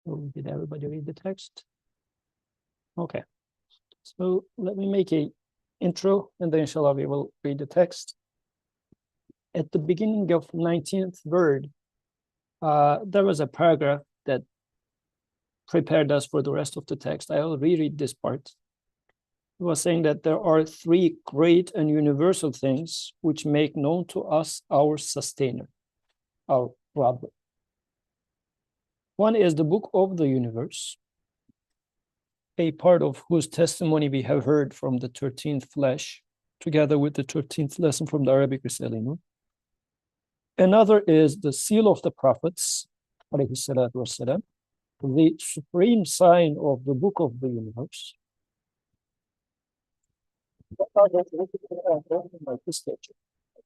So did everybody read the text? Okay. So let me make a intro, and then inshallah we will read the text. At the beginning of 19th word, there was a paragraph that prepared us for the rest of the text. I will reread this part. It was saying that there are three great and universal things which make known to us our sustainer, our Droplet. One is the book of the universe, a part of whose testimony we have heard from the 13th flash, together with the 13th lesson from the Arabic recital. Another is the seal of the prophets, alayhi salatu wassalam, the supreme sign of the book of the universe.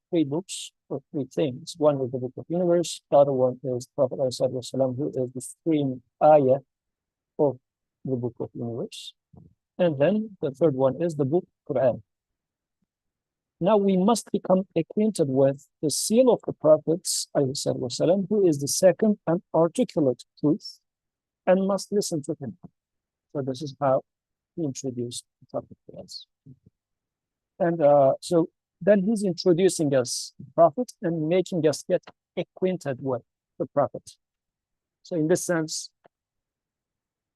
Three books or three things. One is the book of the universe, the other one is Prophet ﷺ, who is the supreme ayah of the book of the universe. And then the third one is the book Quran. Now we must become acquainted with the seal of the prophets, ﷺ, who is the second and articulate truth, and must listen to him. So this is how he introduced the prophet to us. And so then he's introducing us the prophet and making us get acquainted with the prophet. So in this sense,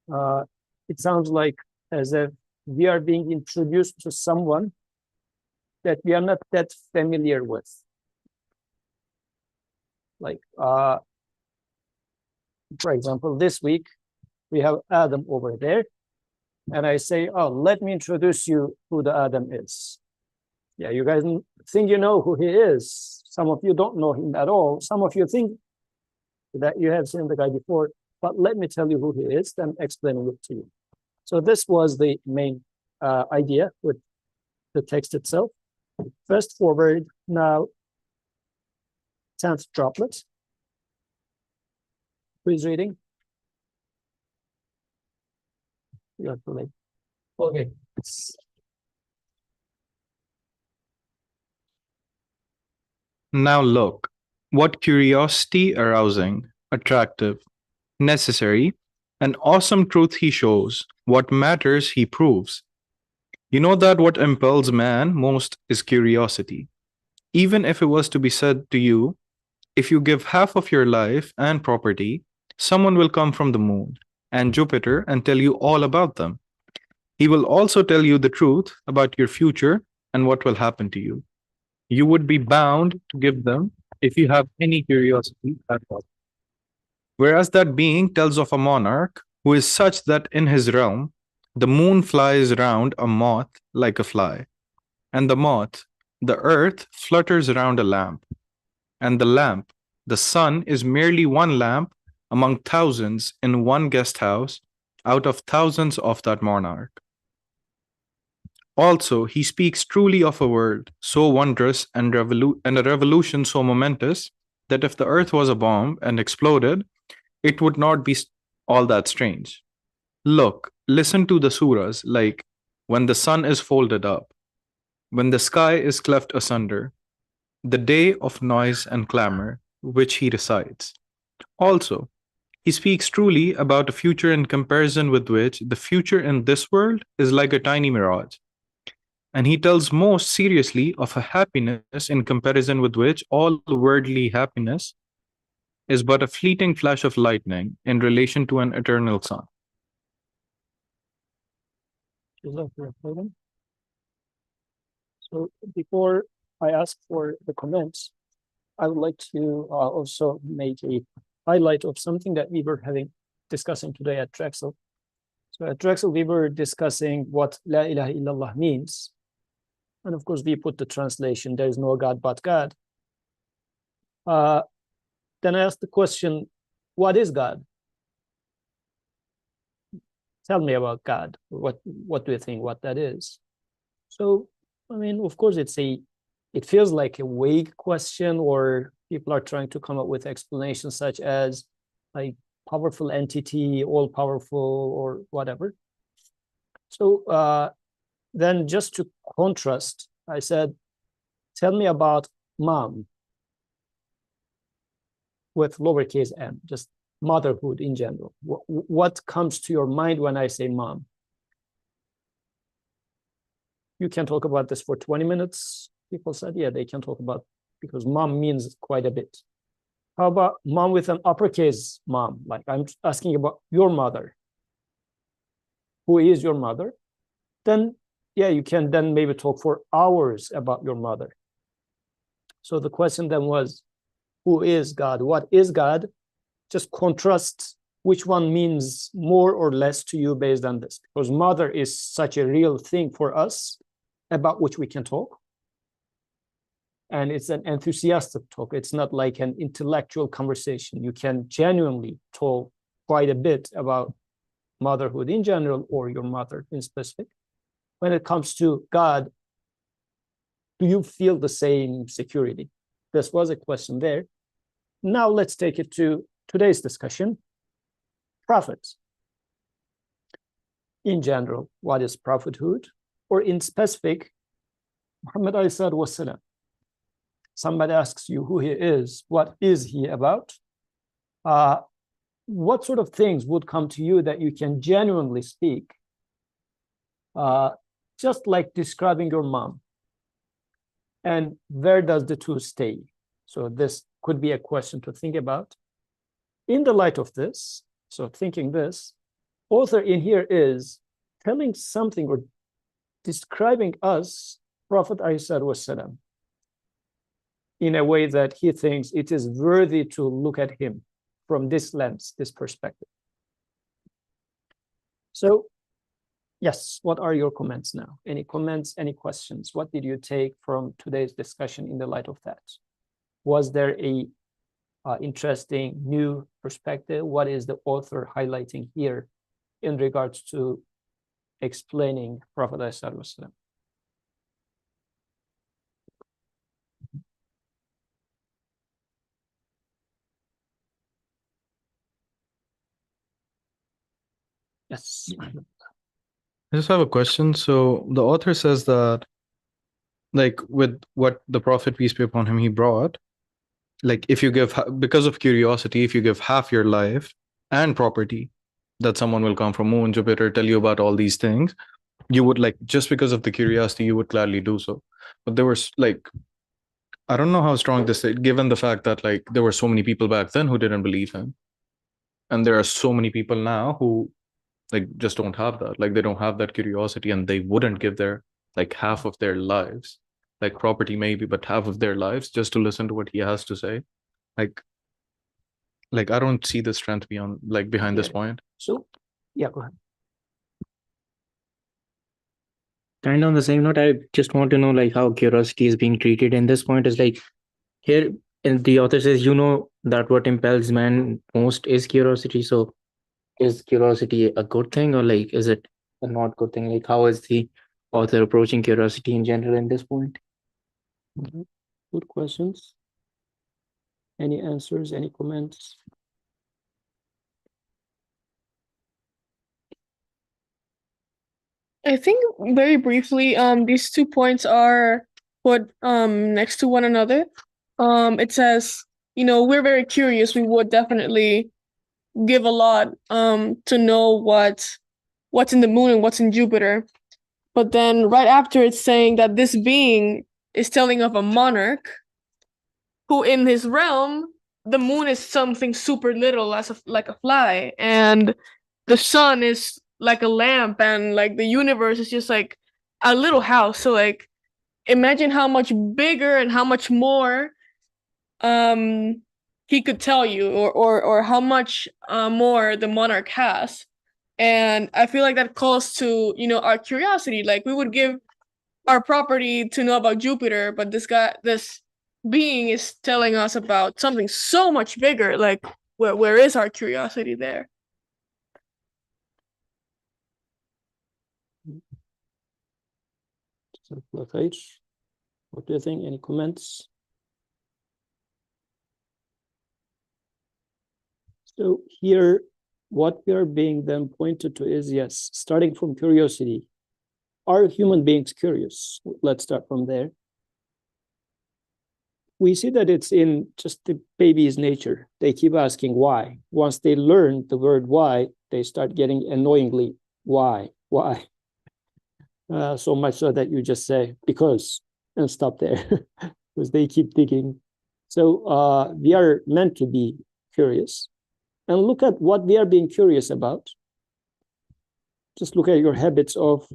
it sounds like as if we are being introduced to someone that we are not that familiar with. Like, for example, this week, we have Adam over there. And I say, oh, let me introduce you who the Adam is. Yeah, you guys think you know who he is. Some of you don't know him at all. Some of you think that you have seen the guy before, but let me tell you who he is, then explaining it to you. So this was the main idea with the text itself. First forward, now 10th droplet. Who is reading? You have to leave. Okay. Now look, what curiosity arousing, attractive, necessary, and awesome truth he shows, what matters he proves. You know that what impels man most is curiosity. Even if it was to be said to you, if you give half of your life and property, someone will come from the moon and Jupiter and tell you all about them. He will also tell you the truth about your future and what will happen to you. You would be bound to give them if you have any curiosity at all. Whereas that being tells of a monarch who is such that in his realm, the moon flies round a moth like a fly, and the moth, the earth, flutters around a lamp, and the lamp, the sun, is merely one lamp among thousands in one guest house out of thousands of that monarch. Also, he speaks truly of a world so wondrous and a revolution so momentous that if the earth was a bomb and exploded, it would not be all that strange. Look, listen to the surahs like when the sun is folded up, when the sky is cleft asunder, the day of noise and clamor, which he recites. Also, he speaks truly about a future in comparison with which the future in this world is like a tiny mirage. And he tells most seriously of a happiness in comparison with which all worldly happiness is but a fleeting flash of lightning in relation to an eternal sun. So before I ask for the comments, I would like to also make a highlight of something that we were discussing today at Drexel. So at Drexel, we were discussing what La ilaha illallah means. And of course, we put the translation, there is no God but God. Then I asked the question, what is God? Tell me about God. What do you think what that is? So, I mean, of course, it feels like a vague question, or people are trying to come up with explanations such as like powerful entity, all powerful, or whatever. So then just to contrast, I said, tell me about mom with lowercase m, just motherhood in general? What comes to your mind when I say mom? You can talk about this for 20 minutes. People said, yeah, they can talk about, because mom means quite a bit. How about mom with an uppercase mom? Like I'm asking about your mother. Who is your mother? Then, yeah, you can then maybe talk for hours about your mother. So the question then was, who is God? What is God? Just contrast which one means more or less to you based on this. Because mother is such a real thing for us about which we can talk. And it's an enthusiastic talk. It's not like an intellectual conversation. You can genuinely talk quite a bit about motherhood in general or your mother in specific. When it comes to God, do you feel the same security? This was a question there. Now let's take it to today's discussion. Prophets. In general, what is prophethood? Or in specific, Muhammad ﷺ. Somebody asks you who he is, what is he about? What sort of things would come to you that you can genuinely speak? Just like describing your mom. And where does the two stay? So this could be a question to think about. In the light of this, so thinking this, author in here is telling something or describing us, Prophet ﷺ, in a way that he thinks it is worthy to look at him from this lens, this perspective. So, yes, what are your comments now? Any comments, any questions? What did you take from today's discussion in the light of that? Was there a interesting new perspective? What is the author highlighting here in regards to explaining Prophet ﷺ? Yes. I just have a question. So the author says that, like, with what the Prophet, peace be upon him, he brought, like, if you give, because of curiosity, if you give half your life and property, that someone will come from moon, Jupiter, tell you about all these things, you would, like, just because of the curiosity, you would gladly do so. But there was, like, I don't know how strong this is, given the fact that, like, there were so many people back then who didn't believe him. And there are so many people now who, like, just don't have that. Like, they don't have that curiosity, and they wouldn't give their, like, half of their lives, like property maybe, but half of their lives just to listen to what he has to say. Like, I don't see the strength beyond, like, behind this point. So, yeah, go ahead. Kind of on the same note, I just want to know like how curiosity is being treated in this point is like here and the author says, that what impels man most is curiosity. So is curiosity a good thing or like is it a not good thing? Like how is the author approaching curiosity in general in this point? Good questions. Any answers, any comments? I think very briefly, these 2 points are put next to one another. It says, we're very curious. We would definitely give a lot to know what's in the moon and what's in Jupiter. But then right after it's saying that this being is telling of a monarch who in his realm, the moon is something super little like a fly, and the sun is like a lamp, and like the universe is just like a little house. So like imagine how much bigger and how much more he could tell you, or how much more the monarch has. And I feel like that calls to our curiosity. Like we would give our property to know about Jupiter, but this being is telling us about something so much bigger. Like where is our curiosity there? What do you think? Any comments? So here, what we are being then pointed to is, yes, starting from curiosity. Are human beings curious? Let's start from there. we see that it's in just the baby's nature. They keep asking why. Once they learn the word why, they start getting annoyingly why. So much so that you just say because and stop there because they keep digging. So we are meant to be curious and look at what we are being curious about. Just look at your habits of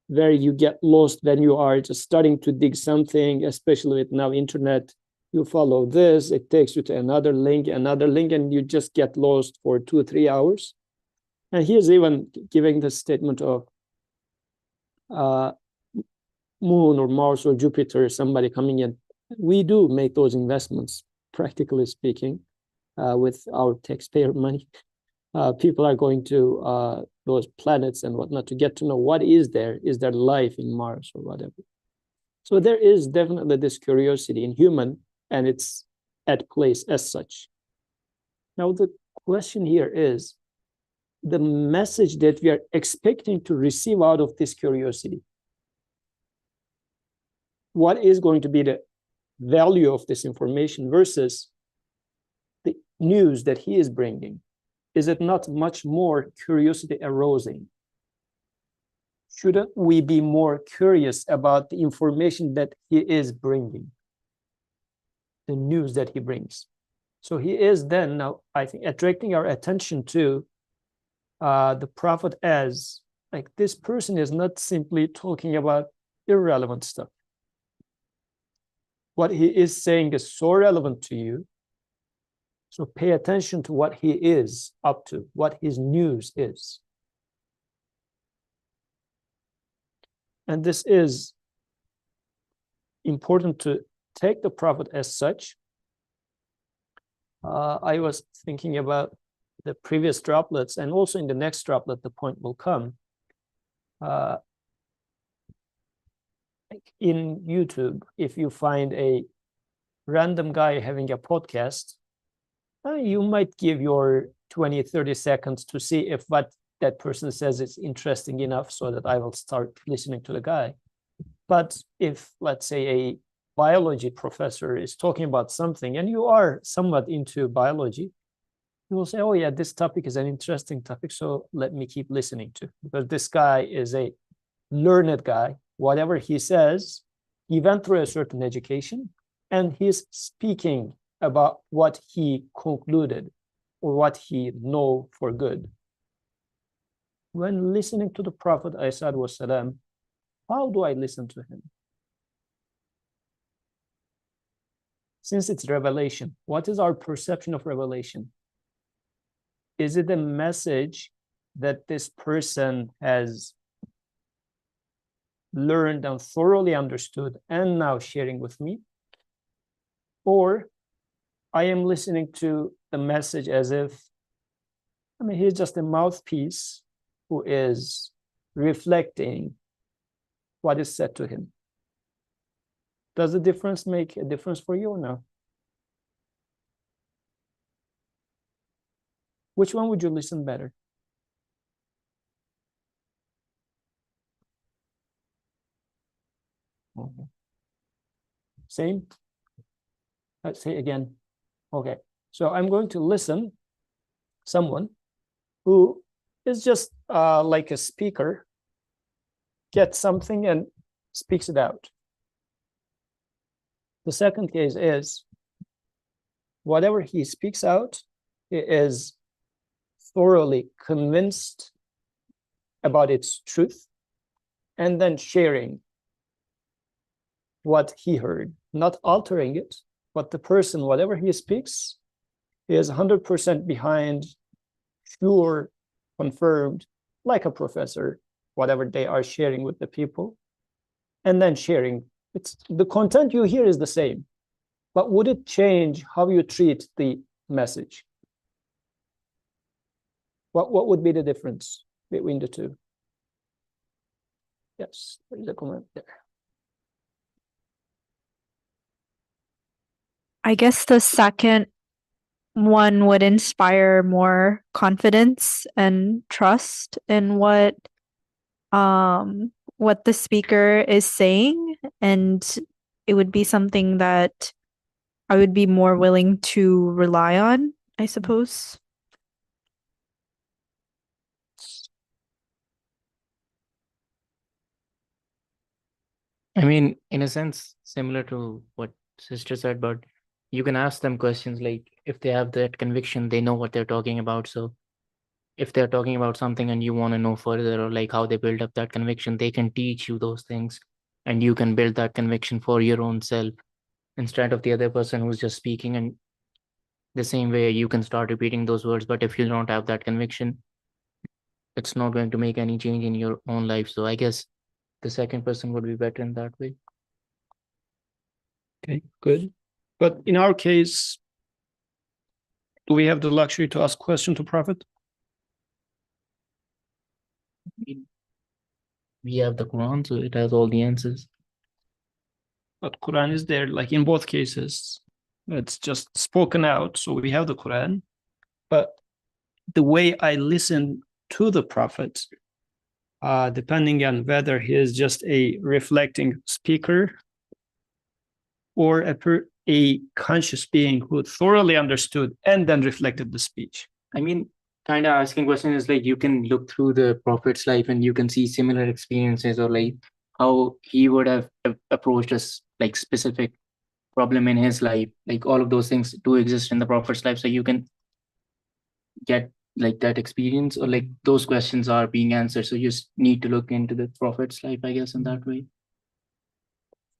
where you get lost when you are just starting to dig something, especially with now internet. You follow this, it takes you to another link, and you just get lost for 2 or 3 hours. And here's even giving the statement of Moon or Mars or Jupiter, somebody coming in. We do make those investments, practically speaking, with our taxpayer money. People are going to those planets and whatnot to get to know what is there life in Mars or whatever. So there is definitely this curiosity in human, and it's at place as such. Now the question here is the message that we are expecting to receive out of this curiosity. What is going to be the value of this information versus the news that he is bringing? Is it not much more curiosity arousing? Shouldn't we be more curious about the information that he is bringing, the news that he brings? So he is then now, I think, attracting our attention to the prophet as like this person is not simply talking about irrelevant stuff. What he is saying is so relevant to you. So pay attention to what he is up to, what his news is. And this is important to take the prophet as such. I was thinking about the previous droplets, and also in the next droplet, the point will come. In YouTube, if you find a random guy having a podcast, you might give your 20, 30 seconds to see if what that person says is interesting enough so that I will start listening to the guy. But if, let's say, a biology professor is talking about something and you are somewhat into biology, you will say, oh yeah, this topic is an interesting topic, so let me keep listening to, because this guy is a learned guy. Whatever he says, he went through a certain education and he's speaking about what he concluded or what he know for good. When listening to the Prophet, ﷺ, how do I listen to him? Since it's revelation, what is our perception of revelation? Is it a message that this person has learned and thoroughly understood and now sharing with me? Or I am listening to the message as if, he's just a mouthpiece who is reflecting what is said to him. Does the difference make a difference for you or no? Which one would you listen better? Okay. Same? Let's say again. Okay. So I'm going to listen someone who is just like a speaker, gets something and speaks it out. The second case is whatever he speaks out, he is thoroughly convinced about its truth and then sharing what he heard, not altering it, but the person, whatever he speaks, is 100% behind, sure, confirmed, like a professor, whatever they are sharing with the people, and then sharing. It's the content you hear is the same, but would it change how you treat the message? What would be the difference between the two? Yes, there's a comment there. I guess the second one would inspire more confidence and trust in what the speaker is saying, and it would be something that I would be more willing to rely on, I suppose. I mean, in a sense, similar to what sister said, but you can ask them questions like if they have that conviction, they know what they're talking about. So if they're talking about something and you want to know further or like how they build up that conviction, they can teach you those things and you can build that conviction for your own self instead of the other person who's just speaking. And the same way you can start repeating those words, but if you don't have that conviction, it's not going to make any change in your own life. So I guess the second person would be better in that way. Okay, good. But in our case, do we have the luxury to ask question to Prophet? We have the Quran, so it has all the answers. But Quran is there, like in both cases. It's just spoken out, so we have the Quran. But the way I listen to the Prophet, depending on whether he is just a reflecting speaker or a conscious being who thoroughly understood and then reflected the speech. I mean, kind of asking question is like you can look through the Prophet's life and you can see similar experiences or like how he would have approached a like specific problem in his life. Like all of those things do exist in the Prophet's life, so you can get like that experience or like those questions are being answered. So you just need to look into the Prophet's life, I guess, in that way.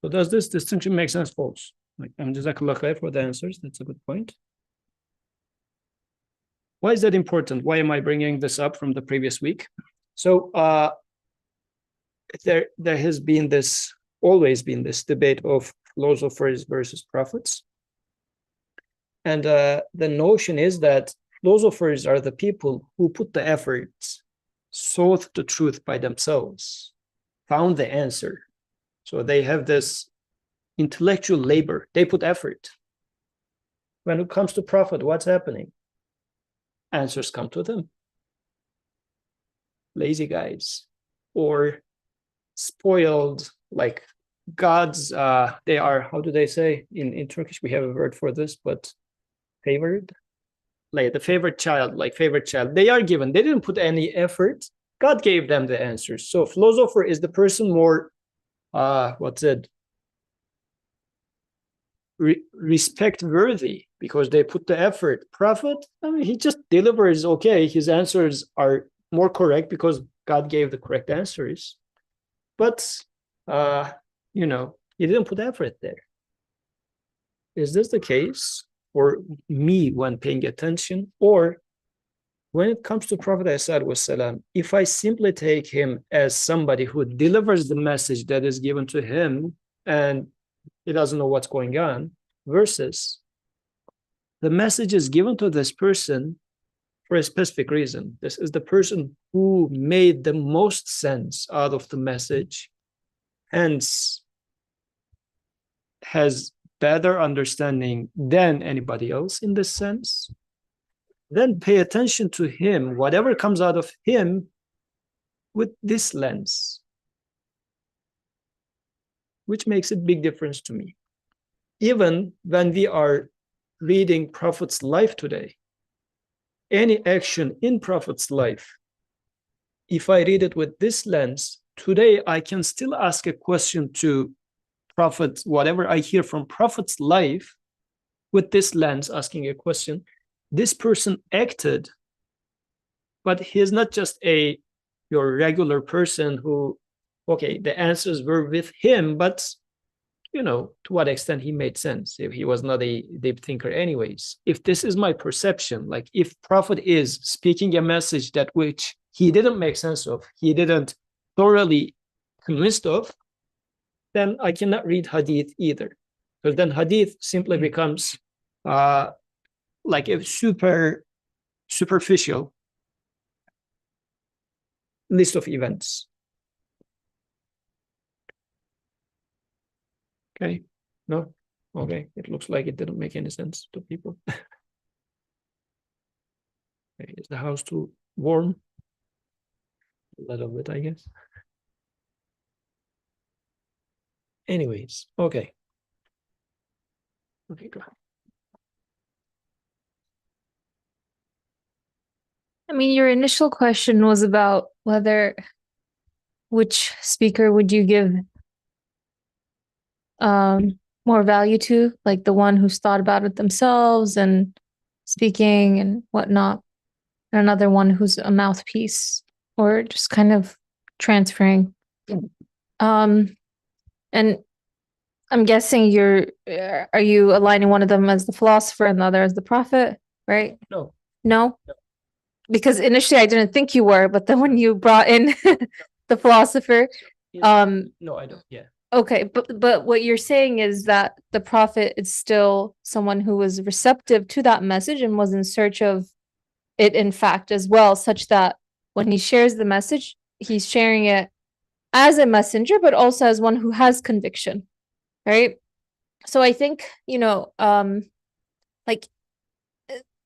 So does this distinction make sense, folks? Like, I'm Jazakallah khair for the answers. That's a good point. Why is that important? Why am I bringing this up from the previous week? So there has been always been this debate of philosophers versus prophets. And the notion is that philosophers are the people who put the effort, sought the truth by themselves, found the answer. So they have this intellectual labor. They put effort. When it comes to prophet, what's happening? Answers come to them. Lazy guys or spoiled, like gods, they are, how do they say? In Turkish, we have a word for this, but favored? Like the favorite child, They are given. They didn't put any effort. God gave them the answers. So philosopher is the person more, respect worthy because they put the effort. Prophet, I mean, he just delivers. Okay, his answers are more correct because God gave the correct answers, but he didn't put effort there. Is this the case for me when paying attention? Or when it comes to Prophet ﷺ, if I simply take him as somebody who delivers the message that is given to him and he doesn't know what's going on, versus the message is given to this person for a specific reason. This is the person who made the most sense out of the message, hence has better understanding than anybody else in this sense. Then pay attention to him, whatever comes out of him, with this lens, which makes a big difference to me. Even when we are reading Prophet's life today, any action in Prophet's life, if I read it with this lens, today I can still ask a question to Prophet, whatever I hear from Prophet's life, with this lens, asking a question. This person acted, but he is not just your regular person who, okay, the answers were with him, but to what extent he made sense if he was not a deep thinker anyways. If this is my perception, like if Prophet is speaking a message that which he didn't make sense of, he didn't thoroughly convinced of, then I cannot read hadith either, because then hadith simply becomes like a superficial list of events. Okay, no, okay, it looks like it didn't make any sense to people. Okay, is the house too warm? A little bit, I guess. Anyways, okay, Okay, go ahead. I mean, your initial question was about which speaker would you give more value to, like the one who's thought about it themselves and speaking and whatnot, and another one who's a mouthpiece or just kind of transferring. And I'm guessing are you aligning one of them as the philosopher and the other as the prophet, right? No. No? Because initially I didn't think you were, but then when you brought in the philosopher, No, I don't. Yeah. okay, but what you're saying is that the prophet is still someone who was receptive to that message and was in search of it in fact as well, such that when he shares the message, he's sharing it as a messenger, but also as one who has conviction, right? So I think, like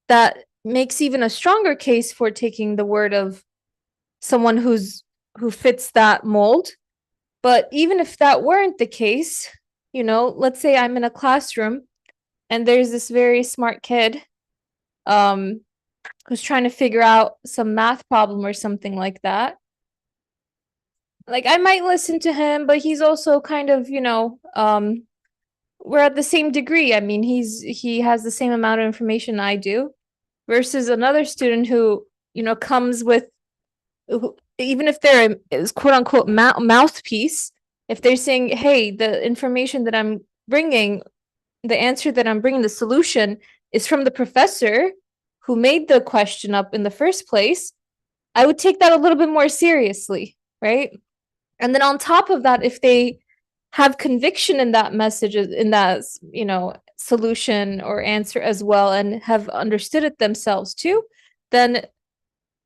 that makes even a stronger case for taking the word of someone who fits that mold. But even if that weren't the case, let's say I'm in a classroom and there's this very smart kid who's trying to figure out some math problem or something like that. Like I might listen to him, but he's also kind of, we're at the same degree. I mean, he has the same amount of information I do versus another student who, comes with even if they're is quote unquote mouthpiece, if they're saying, hey, the information that I'm bringing, the answer that I'm bringing, the solution is from the professor who made the question up in the first place, I would take that a little bit more seriously, right? And then on top of that, if they have conviction in that message, in that, solution or answer as well, and have understood it themselves too, then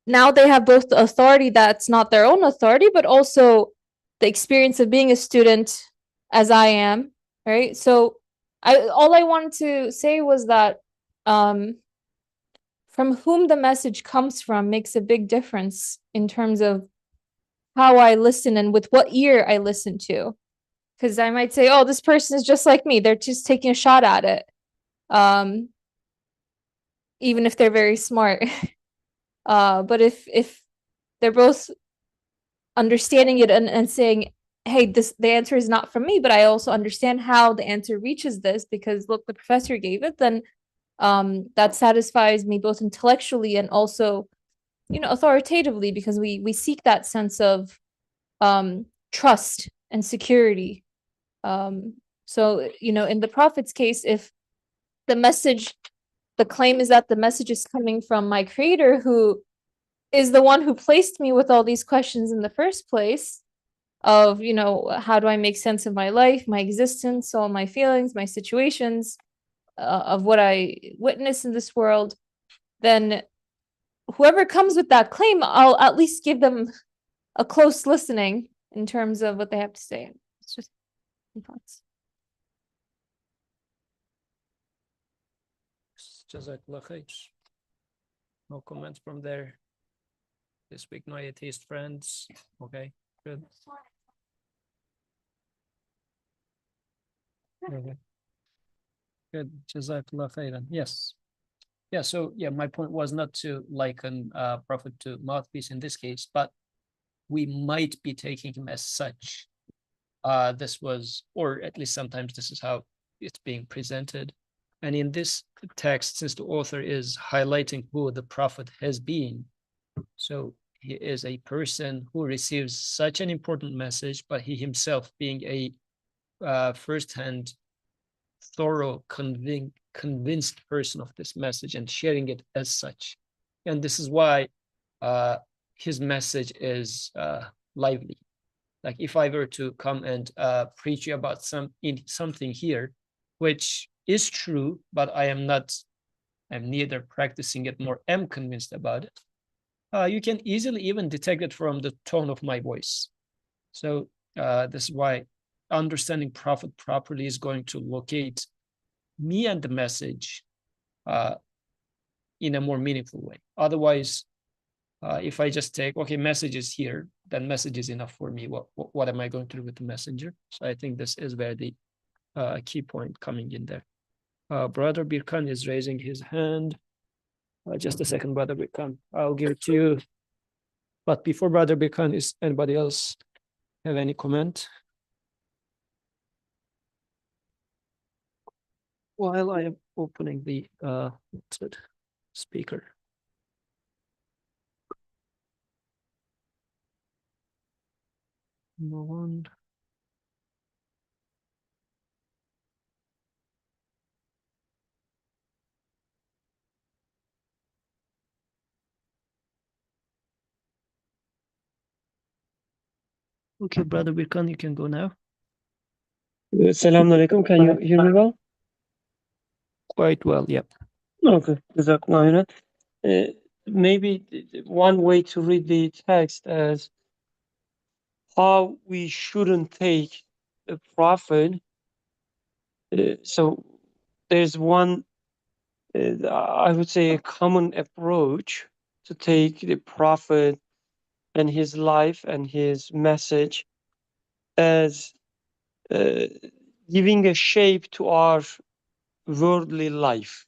now they have both the authority that's not their own authority, but also the experience of being a student as I am, right? So all I wanted to say was that from whom the message comes from makes a big difference in terms of how I listen and with what ear I listen to. Because I might say, oh, this person is just like me. They're just taking a shot at it. Even if they're very smart. But if they're both understanding it and saying, hey, the answer is not from me, but I also understand how the answer reaches this because look, the professor gave it, then that satisfies me both intellectually and also, authoritatively, because we seek that sense of trust and security. So, in the prophet's case, if the claim is that the message is coming from my creator, who is the one who placed me with all these questions in the first place of, how do I make sense of my life, my existence, all my feelings, my situations, of what I witness in this world, then whoever comes with that claim, I'll at least give them a close listening in terms of what they have to say. It's just thoughts. Jazakallah khair. No comments from there. This week, no atheist friends. Okay, good. Okay. Good. Jazakallah khairan. Yes. Yeah, so yeah, my point was not to liken Prophet to mouthpiece in this case, but we might be taking him as such. This was, or at least sometimes this is how it's being presented. And in this text, since the author is highlighting who the Prophet has been, so he is a person who receives such an important message, but he himself being a first-hand, thorough, convinced person of this message and sharing it as such. And this is why his message is lively. Like if I were to come and preach you about something here, which is true, but I'm neither practicing it nor am convinced about it, you can easily even detect it from the tone of my voice. So this is why understanding Prophet properly is going to locate me and the message in a more meaningful way. Otherwise, if I just take, okay, message is here, then message is enough for me. What am I going to do with the messenger? So I think this is where the key point coming in there. Brother Birkan is raising his hand. Just a second, Brother Birkan. I'll give it to you. But before Brother Birkan, is anybody else have any comment? While I am opening the speaker. No one. Okay, Brother Birkan, you can go now. Assalamu alaikum. Can you hear me well? Quite well, yep. Okay. Jazakallah khairan. Maybe one way to read the text as how we shouldn't take the prophet. So there's one, I would say, a common approach to take the prophet and his life and his message as giving a shape to our worldly life,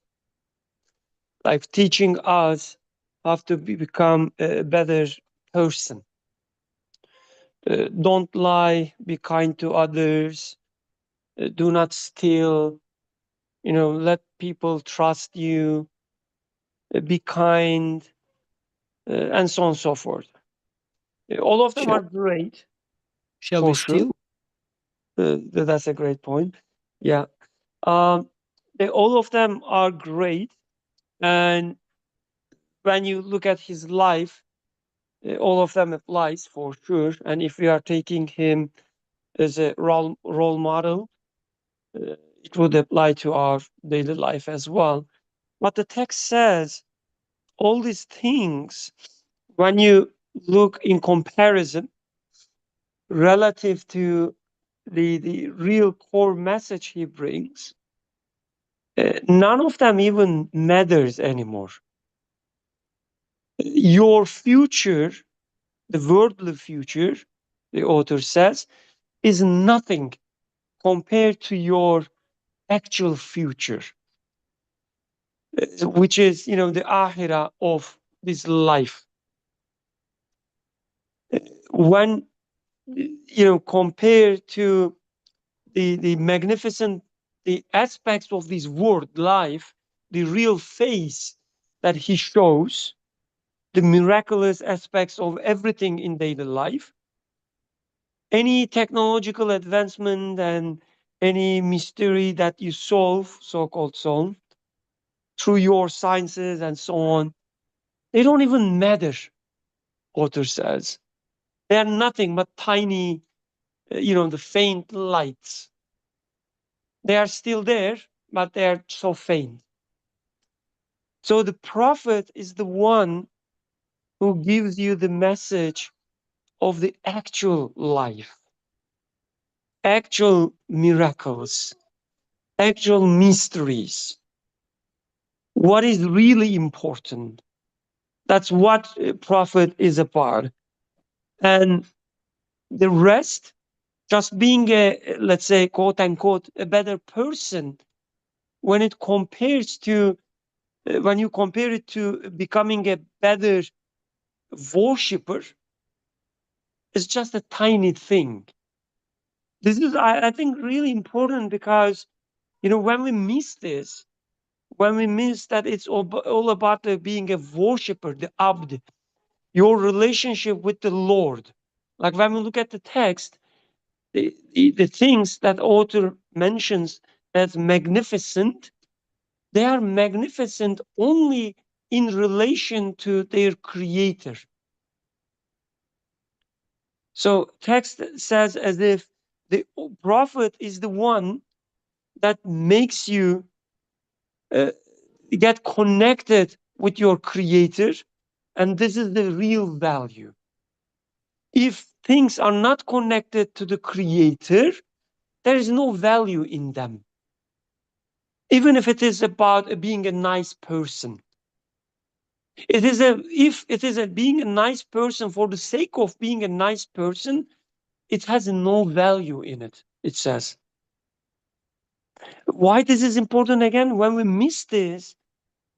like teaching us how to become a better person. Don't lie, be kind to others, do not steal, let people trust you, be kind, and so on and so forth. All of them are great. Shall for we sure. steal? That's a great point. Yeah. All of them are great. And when you look at his life, all of them applies for sure. And if we are taking him as a role model, it would apply to our daily life as well. But the text says all these things, when you look in comparison relative to the real core message he brings, none of them even matters anymore. Your future, the worldly future, the author says, is nothing compared to your actual future, which is, the ahira of this life. When, compared to the magnificent, the aspects of this world life, the real face that he shows, the miraculous aspects of everything in daily life, any technological advancement and any mystery that you solve, so-called solve, through your sciences and so on, they don't even matter, author says. They are nothing but tiny, the faint lights. They are still there, but they are so faint. So the prophet is the one who gives you the message of the actual life, actual miracles, actual mysteries. What is really important? That's what a prophet is about. And the rest, just being a, let's say, quote unquote, a better person, when it compares to, when you compare it to becoming a better worshipper, it's just a tiny thing. This is, I think, really important because, when we miss this, when we miss that it's all about being a worshiper, the abd, your relationship with the Lord. Like when we look at the text, the things that author mentions as magnificent, they are magnificent only in relation to their creator. So text says as if the prophet is the one that makes you get connected with your creator, and this is the real value. If things are not connected to the creator, there is no value in them. Even if it is about being a nice person. If it is being a nice person for the sake of being a nice person, it has no value in it, it says. Why this is important again? When we miss this,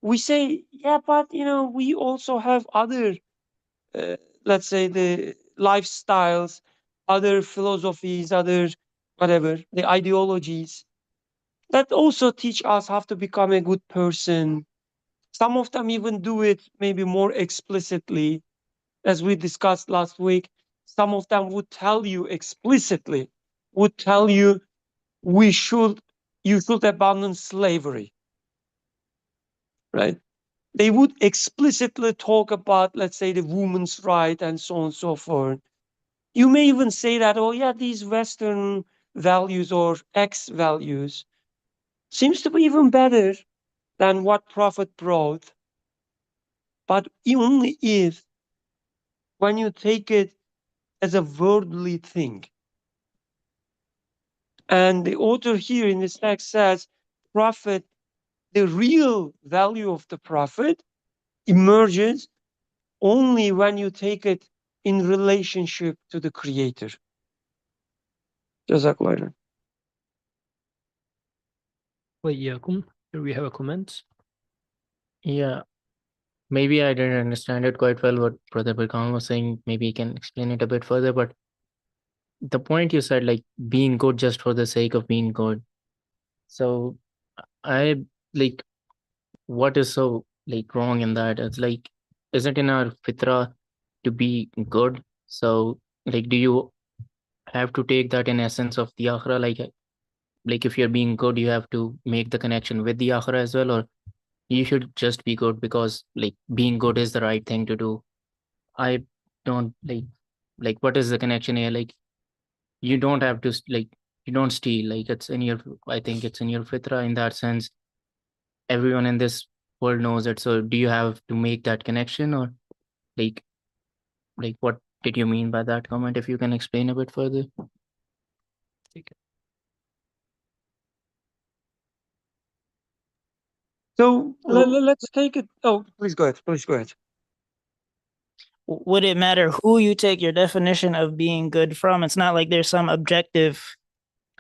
we say, yeah, but we also have other, let's say, the lifestyles, other philosophies, other whatever, the ideologies that also teach us how to become a good person. Some of them even do it maybe more explicitly, as we discussed last week. Some of them would tell you explicitly, would tell you you should abandon slavery, right? They would explicitly talk about, let's say, the woman's right and so on and so forth. You may even say that, oh yeah, these Western values or X values seems to be even better than what Prophet brought, but only if when you take it as a worldly thing. And the author here in this text says, Prophet, the real value of the Prophet emerges only when you take it in relationship to the Creator. Jazakallah. وإياكم. Here we have a comment. Yeah, maybe I didn't understand it quite well what Brother Birkan was saying. Maybe he can explain it a bit further. But the point you said, like being good just for the sake of being good. So I like, what is so like wrong in that? It's like, isn't in our fitra to be good? So like, do you have to take that in essence of the akhirah? Like if you're being good, you have to make the connection with the akhirah as well, or you should just be good because like being good is the right thing to do. I don't like what is the connection here? Like you don't have to like, you don't steal, like it's in your, I think it's in your fitra in that sense. Everyone in this world knows it. So do you have to make that connection, or like what did you mean by that comment? If you can explain a bit further. So let's take it. Oh, please go ahead. Please go ahead. Would it matter who you take your definition of being good from? It's not like there's some objective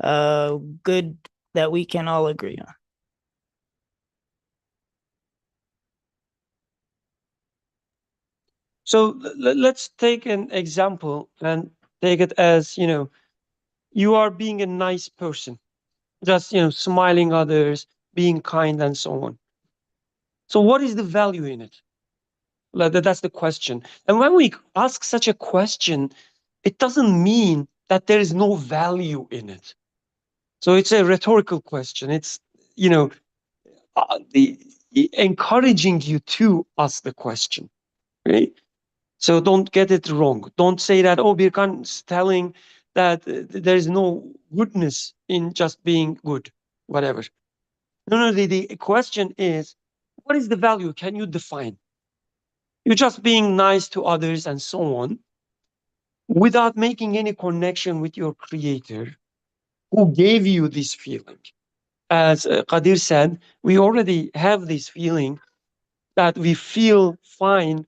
good that we can all agree on. So let's take an example and take it as, you are being a nice person, just, smiling others, being kind and so on. So what is the value in it? That's the question. And when we ask such a question, it doesn't mean that there is no value in it. So it's a rhetorical question. It's, the encouraging you to ask the question, right? So don't get it wrong. Don't say that, oh, Birkan's telling that there is no goodness in just being good, whatever. No, the question is, what is the value? Can you define? You're just being nice to others and so on, without making any connection with your creator who gave you this feeling. As Qadir said, we already have this feeling that we feel fine,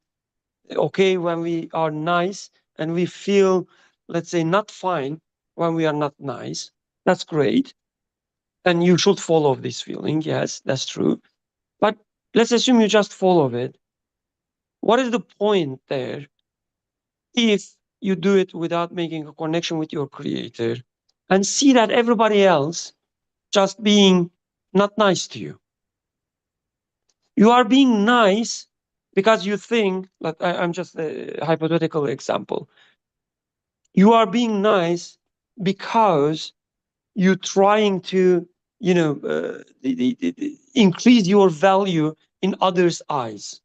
okay, when we are nice, and we feel, let's say, not fine when we are not nice. That's great. And you should follow this feeling. Yes, that's true. But let's assume you just follow it. What is the point there if you do it without making a connection with your creator and see that everybody else just being not nice to you? You are being nice because you think, like I'm just a hypothetical example. You are being nice because you're trying to, increase your value in others' eyes.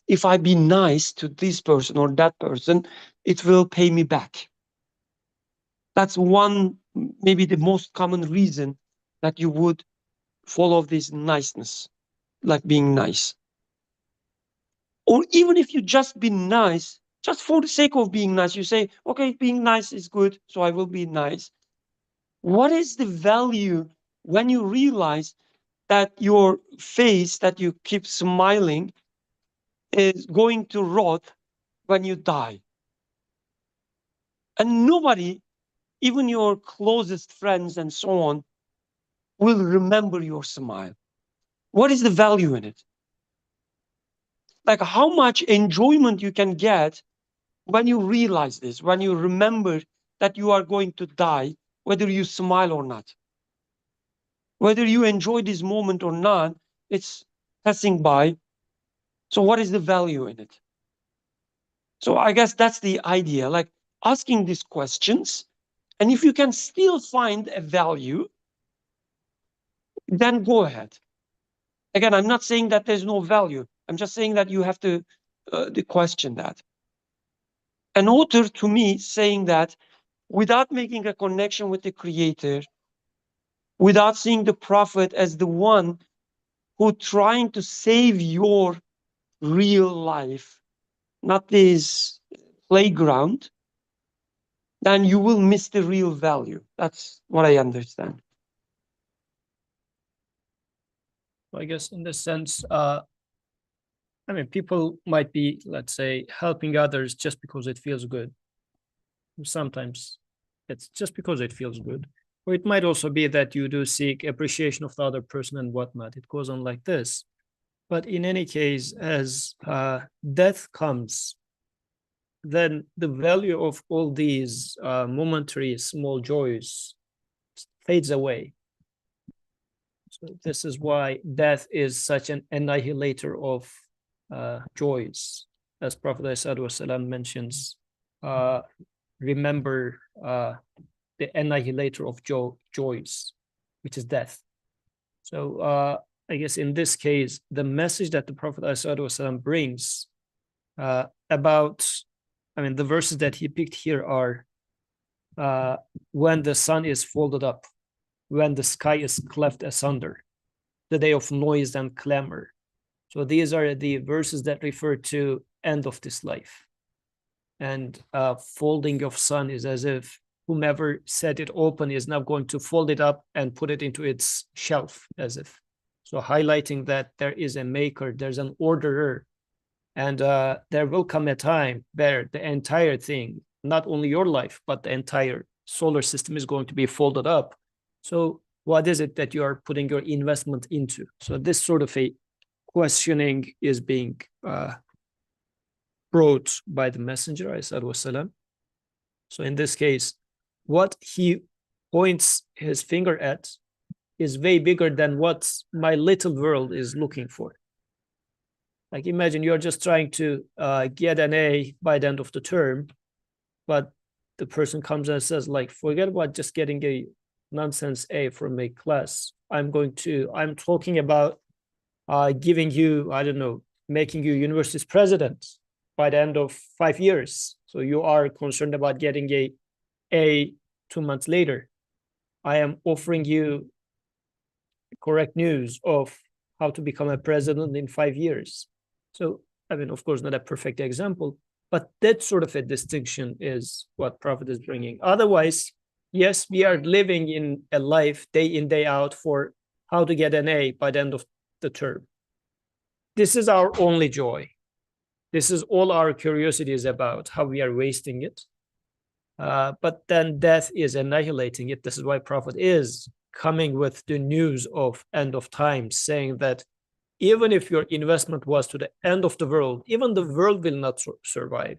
If I be nice to this person or that person, it will pay me back. That's one, maybe the most common reason that you would follow this niceness, like being nice. Or even if you just be nice, just for the sake of being nice, you say, okay, being nice is good, so I will be nice. What is the value when you realize that your face that you keep smiling is going to rot when you die? And nobody, even your closest friends and so on, will remember your smile? What is the value in it? Like how much enjoyment you can get when you realize this, when you remember that you are going to die, whether you smile or not. Whether you enjoy this moment or not, it's passing by. So what is the value in it? So I guess that's the idea, like asking these questions. And if you can still find a value, then go ahead. Again, I'm not saying that there's no value. I'm just saying that you have to question that. An author, to me, saying that without making a connection with the Creator, without seeing the Prophet as the one who trying to save your real life, not this playground, then you will miss the real value. That's what I understand. I guess in this sense, I mean, people might be, let's say, helping others just because it feels good. Sometimes it's just because it feels good. Or it might also be that you do seek appreciation of the other person and whatnot. It goes on like this. But in any case, as death comes, then the value of all these momentary small joys fades away. So this is why death is such an annihilator of joys. As Prophet ﷺ mentions, remember the annihilator of joys, which is death. So I guess in this case, the message that the Prophet ﷺ brings about, I mean, the verses that he picked here are when the sun is folded up, when the sky is cleft asunder, the day of noise and clamor. So these are the verses that refer to end of this life. And folding of sun is as if whomever set it open is now going to fold it up and put it into its shelf, as if. So highlighting that there is a maker, there's an orderer, and there will come a time where the entire thing, not only your life, but the entire solar system is going to be folded up. So what is it that you are putting your investment into? So this sort of a questioning is being brought by the messenger, ﷺ. So in this case, what he points his finger at is way bigger than what my little world is looking for. Like imagine you're just trying to get an A by the end of the term, but the person comes and says, like, forget about just getting a nonsense A from a class. I'm talking about giving you, I don't know, making you university's president by the end of 5 years. So you are concerned about getting a 2 months later. I am offering you correct news of how to become a president in 5 years. So, I mean, of course, not a perfect example, but that sort of a distinction is what Prophet is bringing. Otherwise, yes, we are living in a life day in, day out for how to get an A by the end of the term. This is our only joy. This is all our curiosity is about, how we are wasting it. But then death is annihilating it. This is why Prophet is coming with the news of end of time, saying that even if your investment was to the end of the world, even the world will not survive.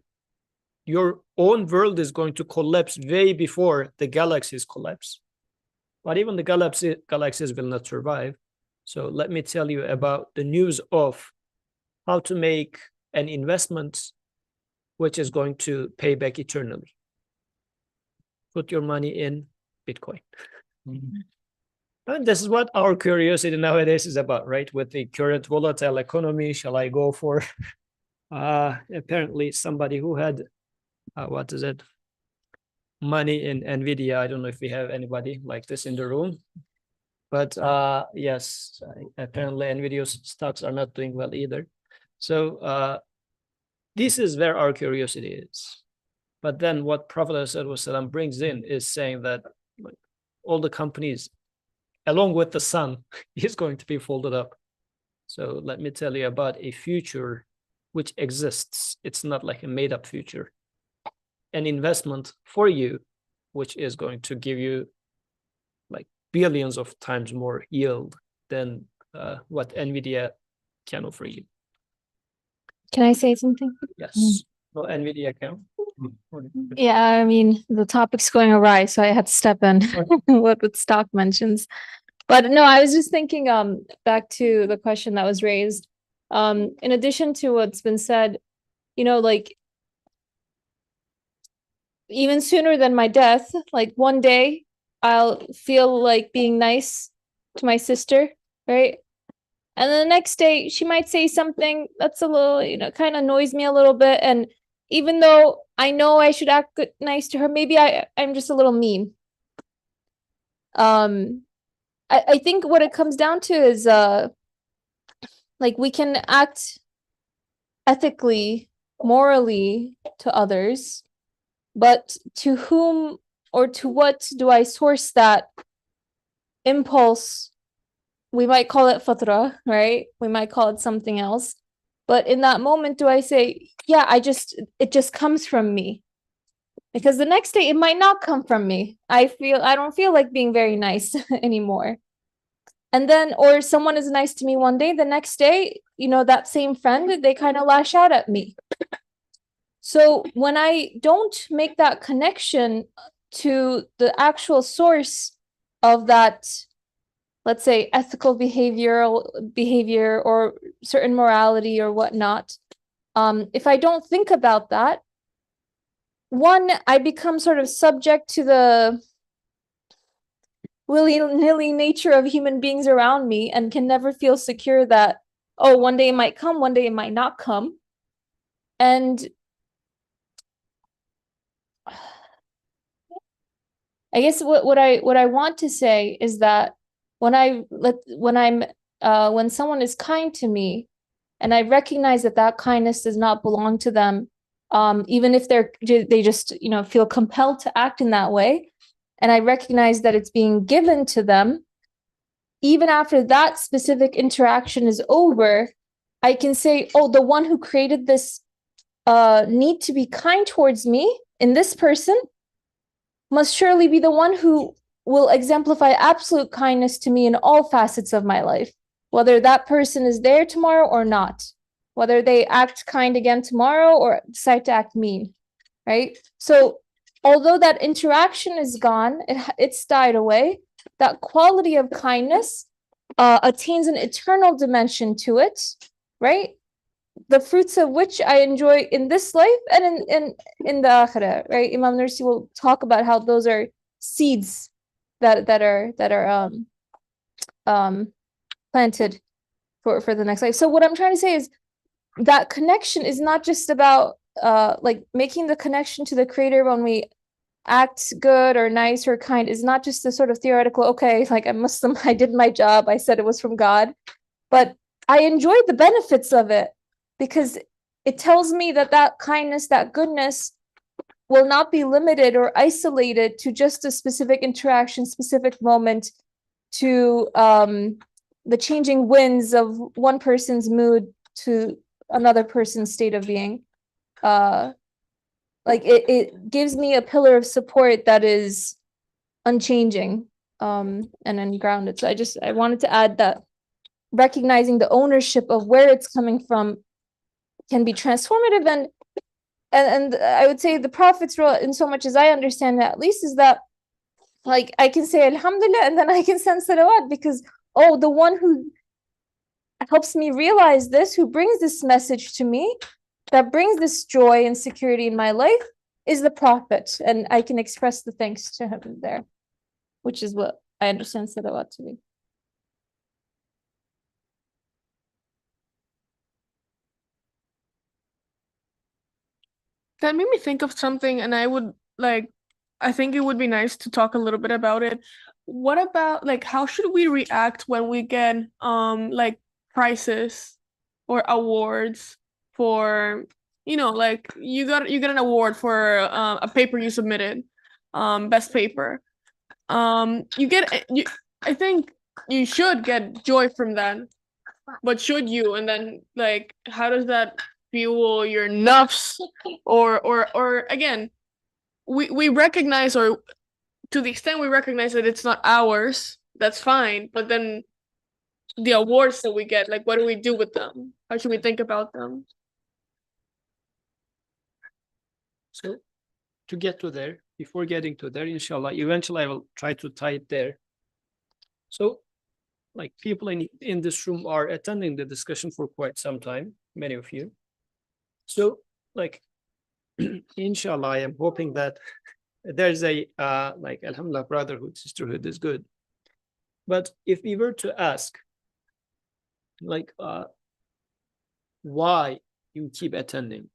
Your own world is going to collapse way before the galaxies collapse. But even the galaxies will not survive. So let me tell you about the news of how to make an investment which is going to pay back eternally. Put your money in Bitcoin. And this is what our curiosity nowadays is about, right? With the current volatile economy, shall I go for apparently somebody who had money in Nvidia. I don't know if we have anybody like this in the room, but yes, apparently Nvidia's stocks are not doing well either. So this is where our curiosity is. But then what Prophet ﷺ brings in is saying that like, all the companies, along with the sun, is going to be folded up. So let me tell you about a future which exists. It's not like a made-up future. An investment for you, which is going to give you like billions of times more yield than what NVIDIA can offer you. Can I say something? Yes. No, NVIDIA can. Yeah, I mean, the topic's going awry, so I had to step in what with stock mentions. But no, I was just thinking back to the question that was raised. In addition to what's been said, you know, like even sooner than my death, like one day I'll feel like being nice to my sister, right? And then the next day she might say something that's a little, you know, kind of annoys me a little bit. And even though I know I should act good, nice to her, maybe I'm just a little mean. I think what it comes down to is like we can act ethically, morally to others, but to whom or to what do I source that impulse? We might call it fatra, right? We might call it something else. But in that moment, do I say, yeah, it just comes from me? Because the next day it might not come from me. I don't feel like being very nice anymore. And then, or someone is nice to me one day, the next day, you know, that same friend, they kind of lash out at me. So when I don't make that connection to the actual source of that, let's say, ethical behavior or certain morality or whatnot, if I don't think about that, one, I become sort of subject to the willy-nilly nature of human beings around me and can never feel secure that, oh, one day it might come, one day it might not come. And I guess what I want to say is that when someone is kind to me and I recognize that kindness does not belong to them, even if they just, you know, feel compelled to act in that way, and I recognize that it's being given to them, even after that specific interaction is over, I can say, oh, the one who created this need to be kind towards me in this person must surely be the one who will exemplify absolute kindness to me in all facets of my life, whether that person is there tomorrow or not, whether they act kind again tomorrow or decide to act mean, right? So although that interaction is gone, it's died away, that quality of kindness attains an eternal dimension to it, right? The fruits of which I enjoy in this life and in the akhirah, right? Imam Nursi will talk about how those are seeds that are planted for the next life. So what I'm trying to say is that connection is not just about like making the connection to the creator when we act good or nice or kind is not just a sort of theoretical, okay, like I'm Muslim, I did my job, I said it was from God, but I enjoyed the benefits of it because it tells me that kindness, that goodness will not be limited or isolated to just a specific interaction, specific moment, to the changing winds of one person's mood to another person's state of being. Like it gives me a pillar of support that is unchanging and ungrounded. So I wanted to add that recognizing the ownership of where it's coming from can be transformative, and I would say the Prophet's role, in so much as I understand it at least, is that like I can say Alhamdulillah and then I can send salawat because, oh, the one who helps me realize this, who brings this message to me, that brings this joy and security in my life is the Prophet, and I can express the thanks to him there, which is what I understand salawat to be. That made me think of something, and I think it would be nice to talk a little bit about it. What about like how should we react when we get like prizes or awards for, you know, like you get an award for a paper you submitted, best paper. I think you should get joy from that, but should you? And then like how does that fuel your nafs? Or again, we recognize, or to the extent we recognize that it's not ours, that's fine. But then the awards that we get, like, what do we do with them? How should we think about them? So to get to there, before getting to there, inshallah, eventually I will try to tie it there. So like people in this room are attending the discussion for quite some time, many of you. So like, inshallah, I am hoping that there's a, like, alhamdulillah, brotherhood, sisterhood is good. But if we were to ask, like, why you keep attending?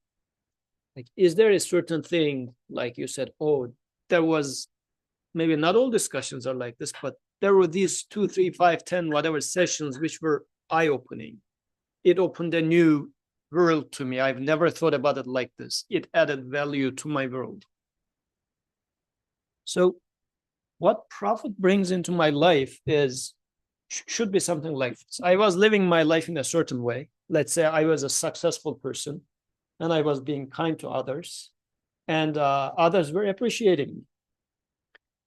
Like, is there a certain thing, like you said, oh, there was, maybe not all discussions are like this, but there were these 2, 3, 5, 10, whatever sessions which were eye-opening. It opened a new world to me. I've never thought about it like this. It added value to my world. So what Prophet brings into my life is, should be something like this. I was living my life in a certain way. Let's say I was a successful person and I was being kind to others, and others were appreciating me.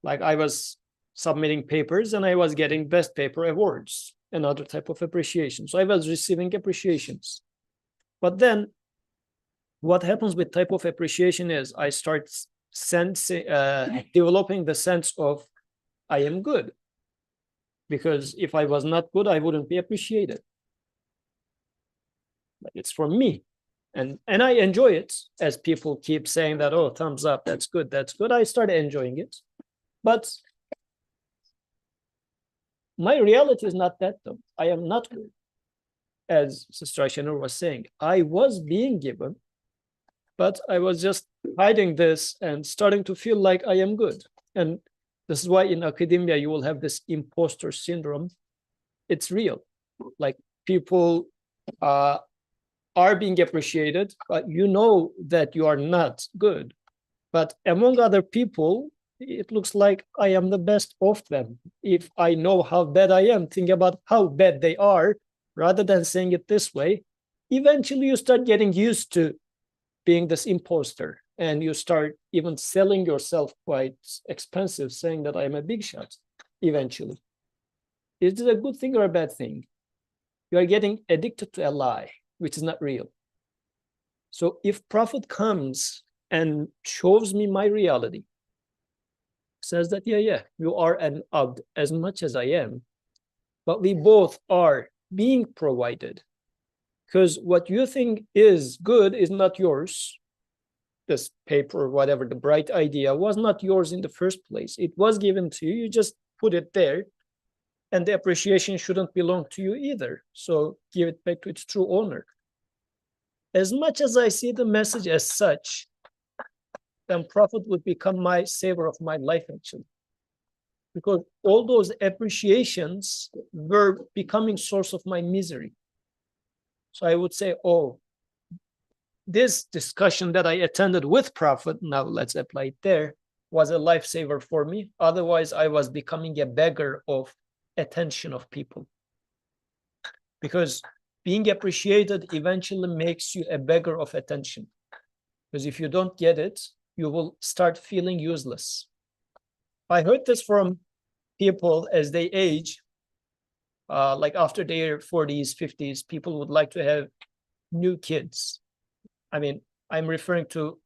Like I was submitting papers and I was getting best paper awards, another type of appreciation. So I was receiving appreciations. But then what happens with type of appreciation is I start developing the sense of I am good. Because if I was not good, I wouldn't be appreciated. Like it's for me. And I enjoy it, as people keep saying that, oh, thumbs up, that's good, that's good. I started enjoying it. But my reality is not that, though. I am not good. As Sister Aisha was saying, I was being given, but I was just hiding this and starting to feel like I am good. And this is why in academia, you will have this imposter syndrome. It's real. Like people are being appreciated, but you know that you are not good. But among other people, it looks like I am the best of them. If I know how bad I am, think about how bad they are, rather than saying it this way. Eventually, you start getting used to being this imposter, and you start even selling yourself quite expensive, saying that I am a big shot. Eventually, is it a good thing or a bad thing? You are getting addicted to a lie, which is not real. So if Prophet comes and shows me my reality, says that, yeah, you are an abd as much as I am, but we both are being provided, because what you think is good is not yours. This paper or whatever, the bright idea was not yours in the first place. It was given to you, you just put it there, and the appreciation shouldn't belong to you either. So give it back to its true owner. As much as I see the message as such, then Prophet would become my savior of my life, actually. Because all those appreciations were becoming source of my misery. So I would say, oh, this discussion that I attended with Prophet, now let's apply it there, was a lifesaver for me. Otherwise, I was becoming a beggar of attention of people. Because being appreciated eventually makes you a beggar of attention. Because if you don't get it, you will start feeling useless. I heard this from people as they age, like after their 40s, 50s, people would like to have new kids. I mean, I'm referring to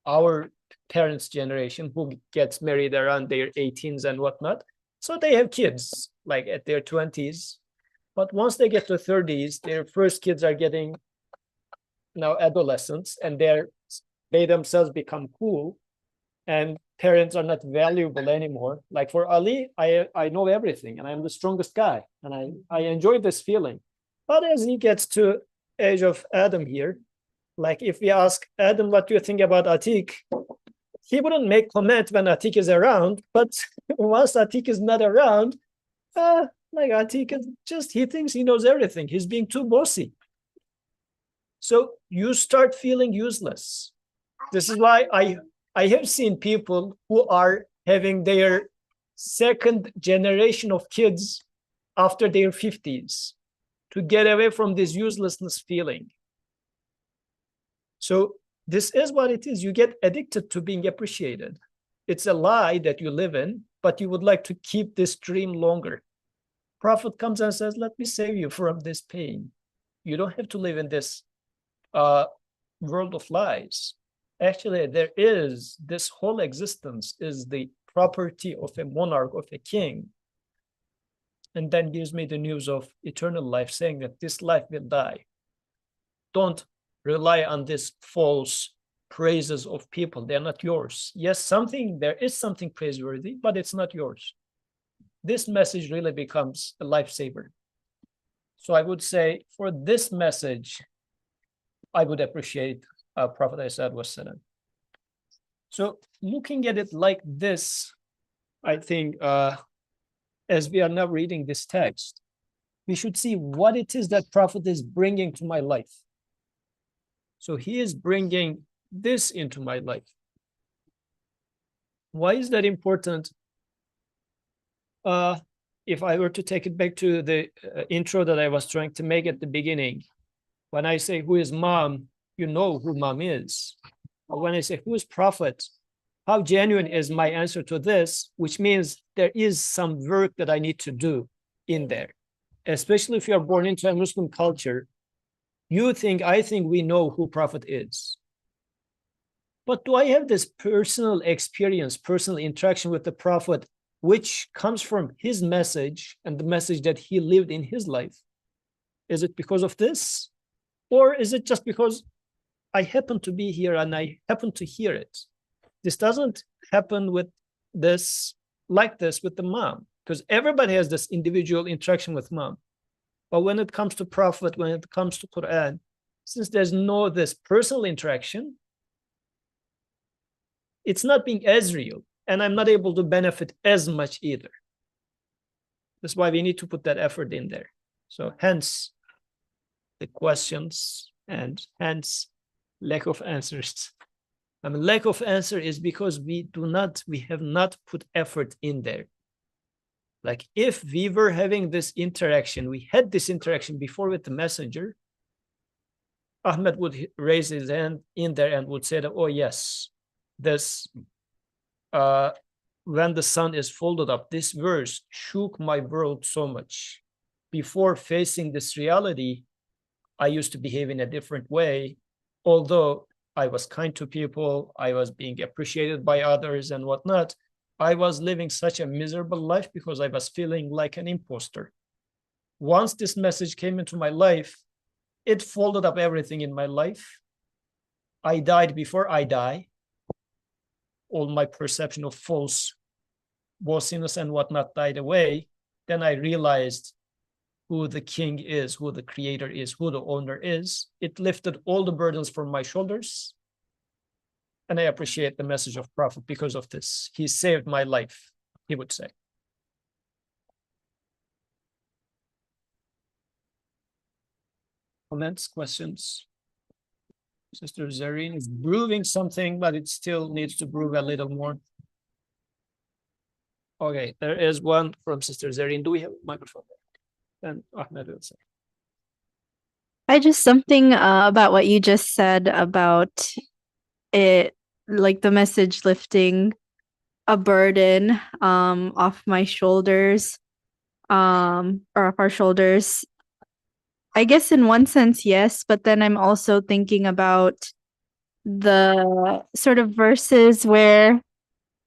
our parents' generation who gets married around their 18s and whatnot. So they have kids like at their 20s. But once they get to 30s, their first kids are getting now adolescents, and they themselves become cool, and parents are not valuable anymore. Like for Ali, I know everything and I'm the strongest guy, and I enjoy this feeling. But as he gets to age of Adam here, like if we ask Adam, what do you think about Atik? He wouldn't make comment when Atik is around, but once Atik is not around, like Atik is just, he thinks he knows everything. He's being too bossy. So you start feeling useless. This is why I have seen people who are having their second generation of kids after their 50s to get away from this uselessness feeling. So this is what it is. You get addicted to being appreciated. It's a lie that you live in, but you would like to keep this dream longer. Prophet comes and says, let me save you from this pain. You don't have to live in this world of lies. Actually, there is this whole existence is the property of a monarch, of a king. And then gives me the news of eternal life, saying that this life will die. Don't rely on this false praises of people. They're not yours. Yes, there is something praiseworthy, but it's not yours. This message really becomes a lifesaver. So I would say for this message, I would appreciate Prophet Isa wassalam. So looking at it like this, I think as we are now reading this text, we should see what it is that Prophet is bringing to my life. So he is bringing this into my life. Why is that important? If I were to take it back to the intro that I was trying to make at the beginning, when I say who is mom, you know who mom is. But when I say who is Prophet, how genuine is my answer to this, which means there is some work that I need to do in there, especially if you're born into a Muslim culture. I think we know who Prophet is. But do I have this personal experience, personal interaction with the Prophet, which comes from his message and the message that he lived in his life? Is it because of this? Or is it just because I happen to be here and I happen to hear it? This doesn't happen with this, like this with the mom, because everybody has this individual interaction with mom. But when it comes to Prophet, when it comes to Quran, since there's no this personal interaction, it's not being as real, and I'm not able to benefit as much either. That's why we need to put that effort in there. So hence the questions and hence lack of answers. Lack of answer is because we have not put effort in there. Like if we were having this interaction, we had this interaction before with the messenger, Ahmed would raise his hand in there and would say that, oh yes, this, when the sun is folded up, this verse shook my world so much. Before facing this reality, I used to behave in a different way, although I was kind to people, I was being appreciated by others and whatnot. I was living such a miserable life because I was feeling like an imposter. Once this message came into my life, it folded up everything in my life. I died before I die. All my perception of false bossiness and whatnot died away. Then I realized who the king is, who the creator is, who the owner is. It lifted all the burdens from my shoulders. And I appreciate the message of Prophet because of this. He saved my life, he would say. Comments, questions? Sister Zareen is brewing something, but it still needs to brew a little more. Okay, there is one from Sister Zareen. Do we have a microphone there? And Ahmed will say. I just something about what you just said about it, like the message lifting a burden off my shoulders, or off our shoulders. I guess in one sense, yes, but then I'm also thinking about the sort of verses where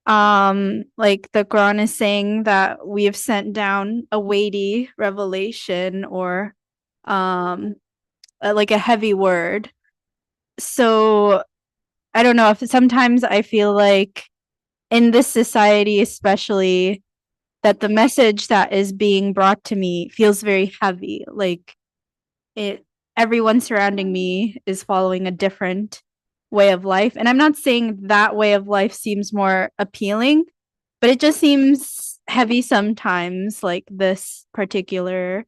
like the Quran is saying that we have sent down a weighty revelation or like a heavy word. So I don't know, if sometimes I feel like in this society especially that the message that is being brought to me feels very heavy, like everyone surrounding me is following a different way of life. And I'm not saying that way of life seems more appealing, but it just seems heavy sometimes, like this particular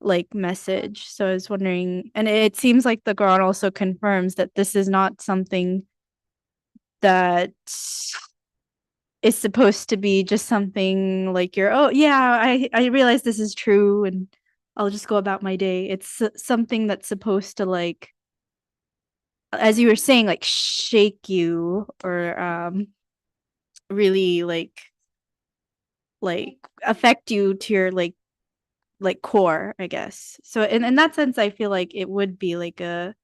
like message. So I was wondering, and it seems like the Quran also confirms that this is not something that is supposed to be just something like oh yeah, I realize this is true and I'll just go about my day. It's something that's supposed to, like, as you were saying, like shake you or really like affect you to your like like core, I guess. So in that sense, I feel like it would be like a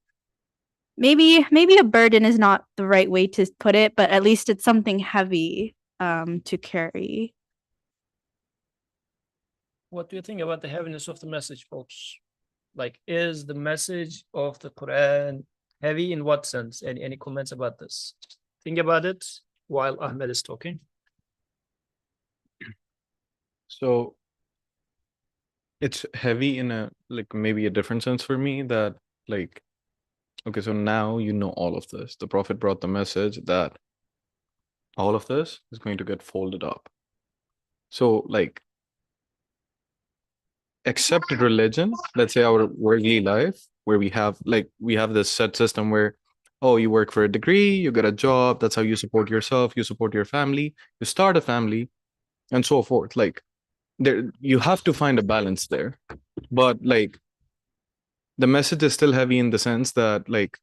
maybe a burden is not the right way to put it, but at least it's something heavy to carry. What do you think about the heaviness of the message, folks? Like, is the message of the Quran heavy in what sense? Any comments about this? Think about it while Ahmed is talking. So it's heavy in a like maybe a different sense for me that like okay, so now you know all of this. The Prophet brought the message that all of this is going to get folded up. So like accepted religion, let's say our worldly life, where we have this set system where oh, you work for a degree, you get a job, that's how you support yourself, you support your family, you start a family, and so forth. Like there you have to find a balance there. But like the message is still heavy in the sense that like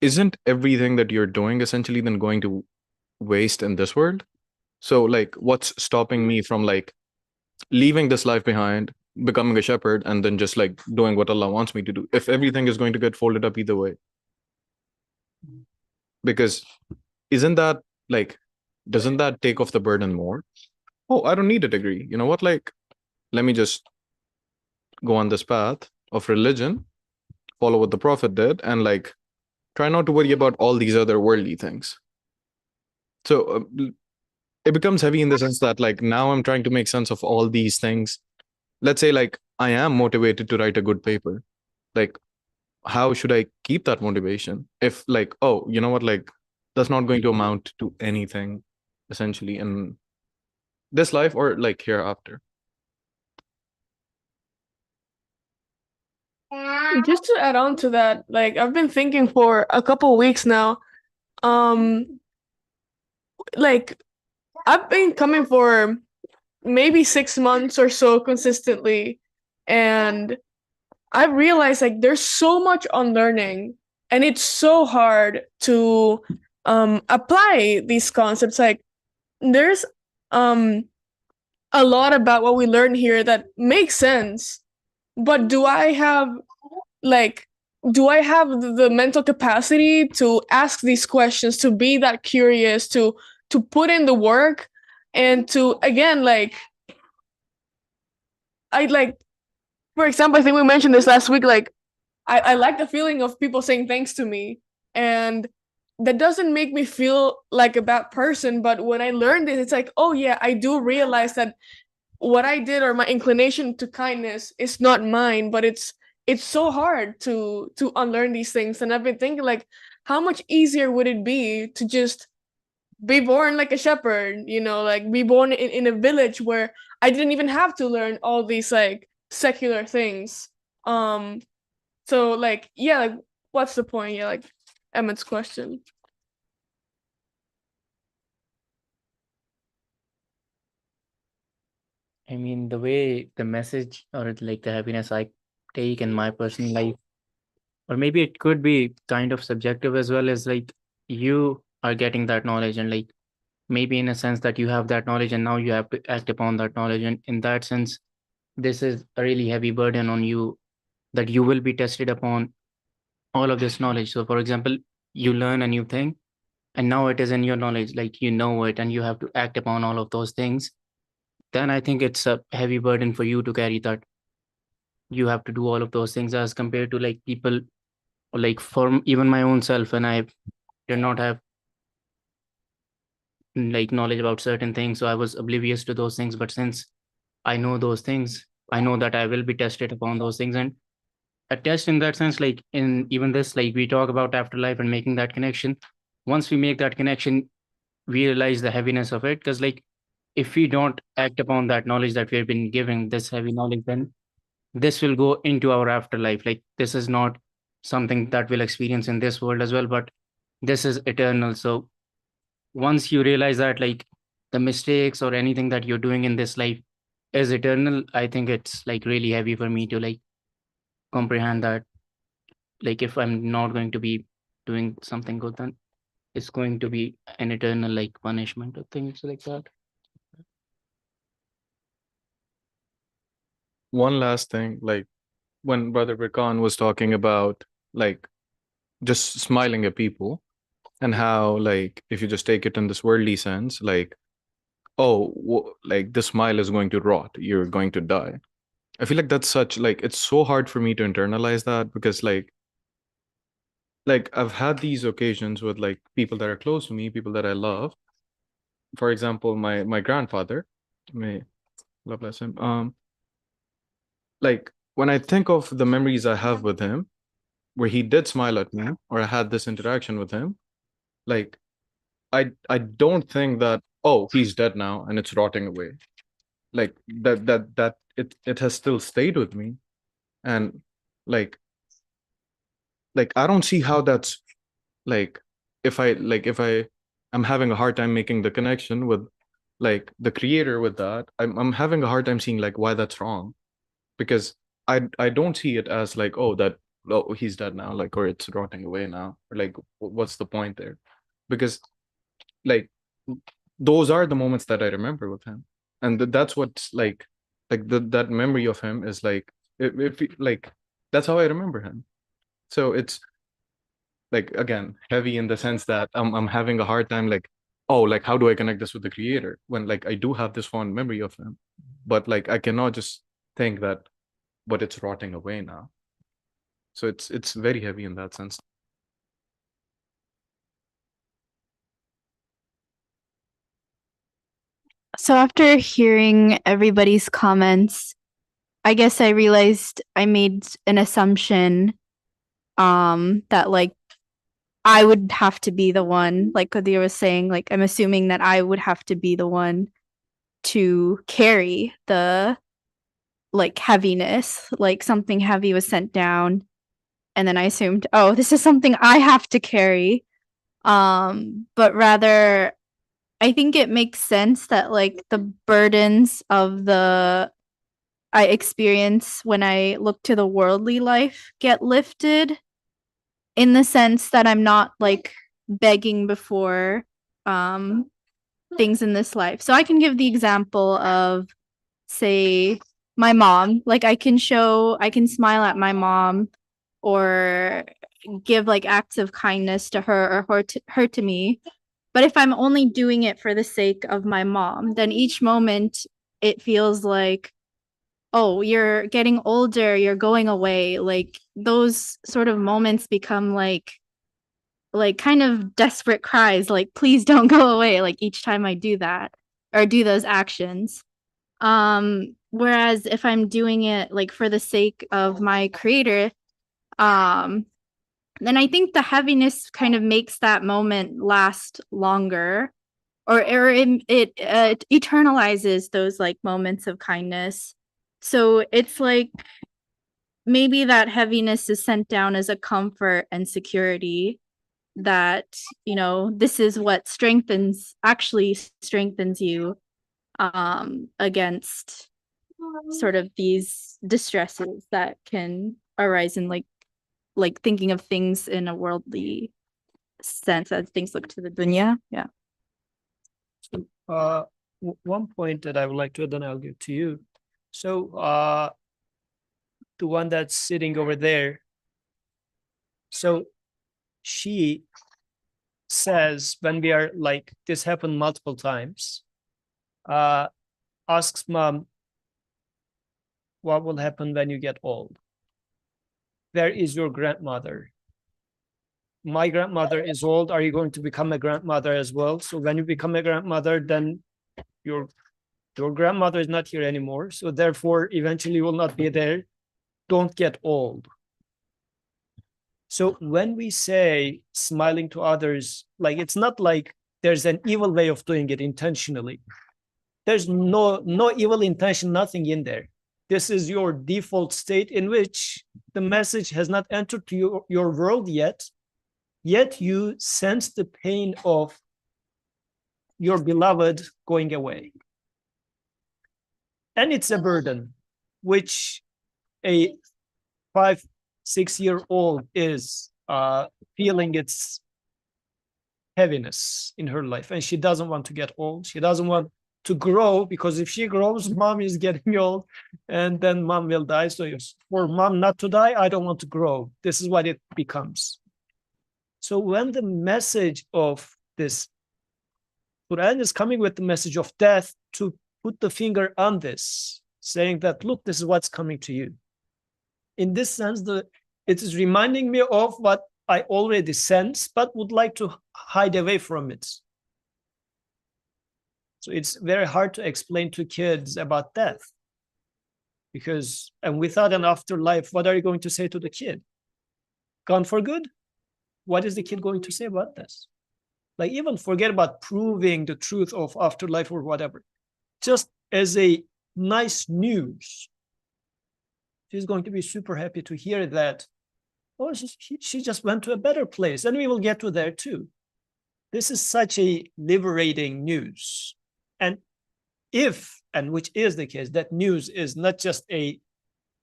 isn't everything that you're doing essentially then going to waste in this world? So like what's stopping me from like leaving this life behind, becoming a shepherd, and then just like doing what Allah wants me to do if everything is going to get folded up either way? Because isn't that like doesn't that take off the burden more? Oh, I don't need a degree. You know what? Like, let me just go on this path of religion, follow what the Prophet did, and like try not to worry about all these other worldly things. So it becomes heavy in the sense that like now I'm trying to make sense of all these things. Let's say like I am motivated to write a good paper. Like, how should I keep that motivation if like, oh, you know what, like that's not going to amount to anything essentially in this life or like hereafter? Just to add on to that, like I've been thinking for a couple weeks now. Like I've been coming for maybe 6 months or so consistently, and I've realized like there's so much unlearning, and it's so hard to apply these concepts. Like there's a lot about what we learn here that makes sense, but like do I have the mental capacity to ask these questions, to be that curious, to put in the work, and to again like I like, for example, I think we mentioned this last week, like I like the feeling of people saying thanks to me, and that doesn't make me feel like a bad person, but when I learned this, it's like, oh yeah, I do realize that what I did or my inclination to kindness is not mine, but it's so hard to unlearn these things. And I've been thinking like, how much easier would it be to just be born like a shepherd, like be born in a village where I didn't even have to learn all these like secular things. So like, yeah, like what's the point? Yeah, like Emmett's question. I mean, the way the message or like the happiness I take in my personal life, or maybe it could be kind of subjective as well, as like you are getting that knowledge, and like maybe in a sense that you have that knowledge and now you have to act upon that knowledge. And in that sense, this is a really heavy burden on you, that you will be tested upon all of this knowledge. So, for example, you learn a new thing and now it is in your knowledge, like you know it, and you have to act upon all of those things. Then I think it's a heavy burden for you to carry, that you have to do all of those things, as compared to like people, or like for even my own self, and I did not have like knowledge about certain things, so I was oblivious to those things. But since I know those things, I know that I will be tested upon those things. And a test in that sense, like in even this, like we talk about afterlife and making that connection. Once we make that connection, we realize the heaviness of it, because like if we don't act upon that knowledge that we've been given, this heavy knowledge, then this will go into our afterlife. Like this is not something that we'll experience in this world as well, but this is eternal. So once you realize that like the mistakes or anything that you're doing in this life is eternal, I think it's like really heavy for me to like comprehend that, like if I'm not going to be doing something good, then it's going to be an eternal like punishment or things like that. one last thing, like when Brother Rakan was talking about like just smiling at people and how like if you just take it in this worldly sense, like oh, like the smile is going to rot, you're going to die. I feel like that's such like it's so hard for me to internalize that because like I've had these occasions with like people that are close to me, people that I love. For example, my grandfather, may God bless him. Like when I think of the memories I have with him, where he did smile at me, or I had this interaction with him, like I don't think that oh he's dead now and it's rotting away. Like that it has still stayed with me, and like I don't see how that's like if I I'm having a hard time making the connection with like the creator with that. I'm having a hard time seeing like why that's wrong because I don't see it as like oh that oh he's dead now like or it's rotting away now or like what's the point there because like those are the moments that I remember with him and that's what's like that memory of him is like if like that's how I remember him. So it's like again heavy in the sense that I'm having a hard time like oh like how do I connect this with the creator when like I do have this fond memory of him but like I cannot just think that but it's rotting away now. So it's very heavy in that sense. So after hearing everybody's comments, I guess I realized I made an assumption that like I would have to be the one, like Kadir was saying, like I'm assuming that I would have to be the one to carry the like heaviness, like something heavy was sent down and then I assumed, oh, this is something I have to carry. But rather I think it makes sense that like the burdens of the I experience when I look to the worldly life get lifted in the sense that I'm not like begging before things in this life. So I can give the example of say my mom, like I can smile at my mom or give like acts of kindness to her or her to me. But if I'm only doing it for the sake of my mom, then each moment it feels like, oh, you're getting older, you're going away. Like those sort of moments become like kind of desperate cries, like, please don't go away, like each time I do that or do those actions. Whereas if I'm doing it like for the sake of my creator, then I think the heaviness kind of makes that moment last longer or it eternalizes those like moments of kindness. So it's like maybe that heaviness is sent down as a comfort and security that, you know, this is what actually strengthens you against sort of these distresses that can arise in like thinking of things in a worldly sense as things look to the dunya. Yeah. One point that I would like to add, and I'll give to you. So, the one that's sitting over there. So, she says when we are like this happened multiple times. Asks mom, what will happen when you get old? Where is your grandmother? My grandmother is old. Are you going to become a grandmother as well? So when you become a grandmother, then your grandmother is not here anymore. So therefore, eventually you will not be there. Don't get old. So when we say smiling to others, like it's not like there's an evil way of doing it intentionally. There's no evil intention, nothing in there. This is your default state in which the message has not entered to your world yet you sense the pain of your beloved going away. And it's a burden, which a 5-6-year-old is feeling its heaviness in her life. And she doesn't want to get old. She doesn't want to grow, because if she grows, mom is getting old and then mom will die. So for mom not to die, I don't want to grow. This is what it becomes. So when the message of this Quran is coming with the message of death, to put the finger on this, saying that, look, this is what's coming to you. In this sense, it is reminding me of what I already sense, but would like to hide away from it. So it's very hard to explain to kids about death. Because, and without an afterlife, what are you going to say to the kid? Gone for good? What is the kid going to say about this? Like, even forget about proving the truth of afterlife or whatever. Just as a nice news, she's going to be super happy to hear that, oh, she just went to a better place, and we will get to there too. This is such a liberating news. And if, and which is the case, that news is not just a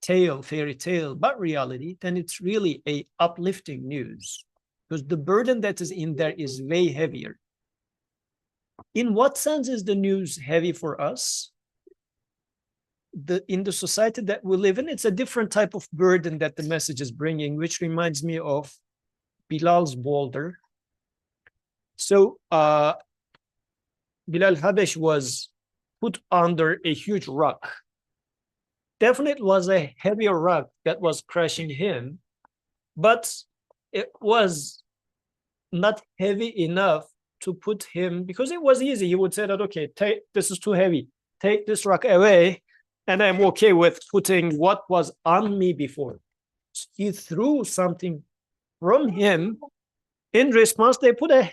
tale, fairy tale, but reality, then it's really a uplifting news, because the burden that is in there is way heavier. In what sense is the news heavy for us? In the society that we live in, it's a different type of burden that the message is bringing, which reminds me of Bilal's boulder. So Bilal Habesh was put under a huge rock. Definitely was a heavier rock that was crushing him, but it was not heavy enough to put him, because it was easy. You would say that, okay, this is too heavy. Take this rock away, and I'm okay with putting what was on me before. He threw something from him. In response, they put a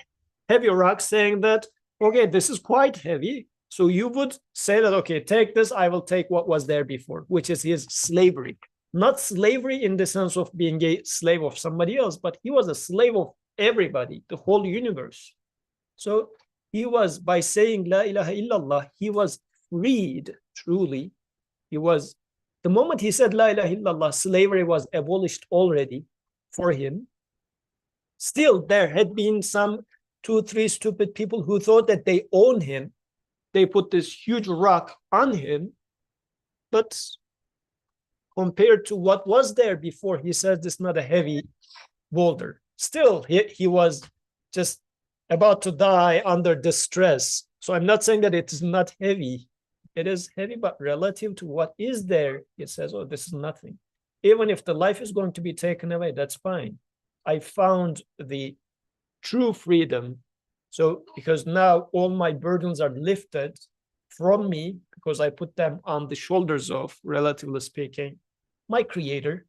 heavy rock, saying that, okay, this is quite heavy. So you would say that, okay, take this, I will take what was there before, which is his slavery. Not slavery in the sense of being a slave of somebody else, but he was a slave of everybody, the whole universe. So he was, by saying La ilaha illallah, he was freed, truly. He was, the moment he said La ilaha illallah, slavery was abolished already for him. Still, there had been some 2-3 stupid people who thought that they own him. They put this huge rock on him, but compared to what was there before, he says this is not a heavy boulder. Still, he was just about to die under distress. So I'm not saying that it is not heavy. It is heavy, but relative to what is there, it says, oh, this is nothing. Even if the life is going to be taken away, that's fine. I found the true freedom. So because now all my burdens are lifted from me, because I put them on the shoulders of, relatively speaking, my creator,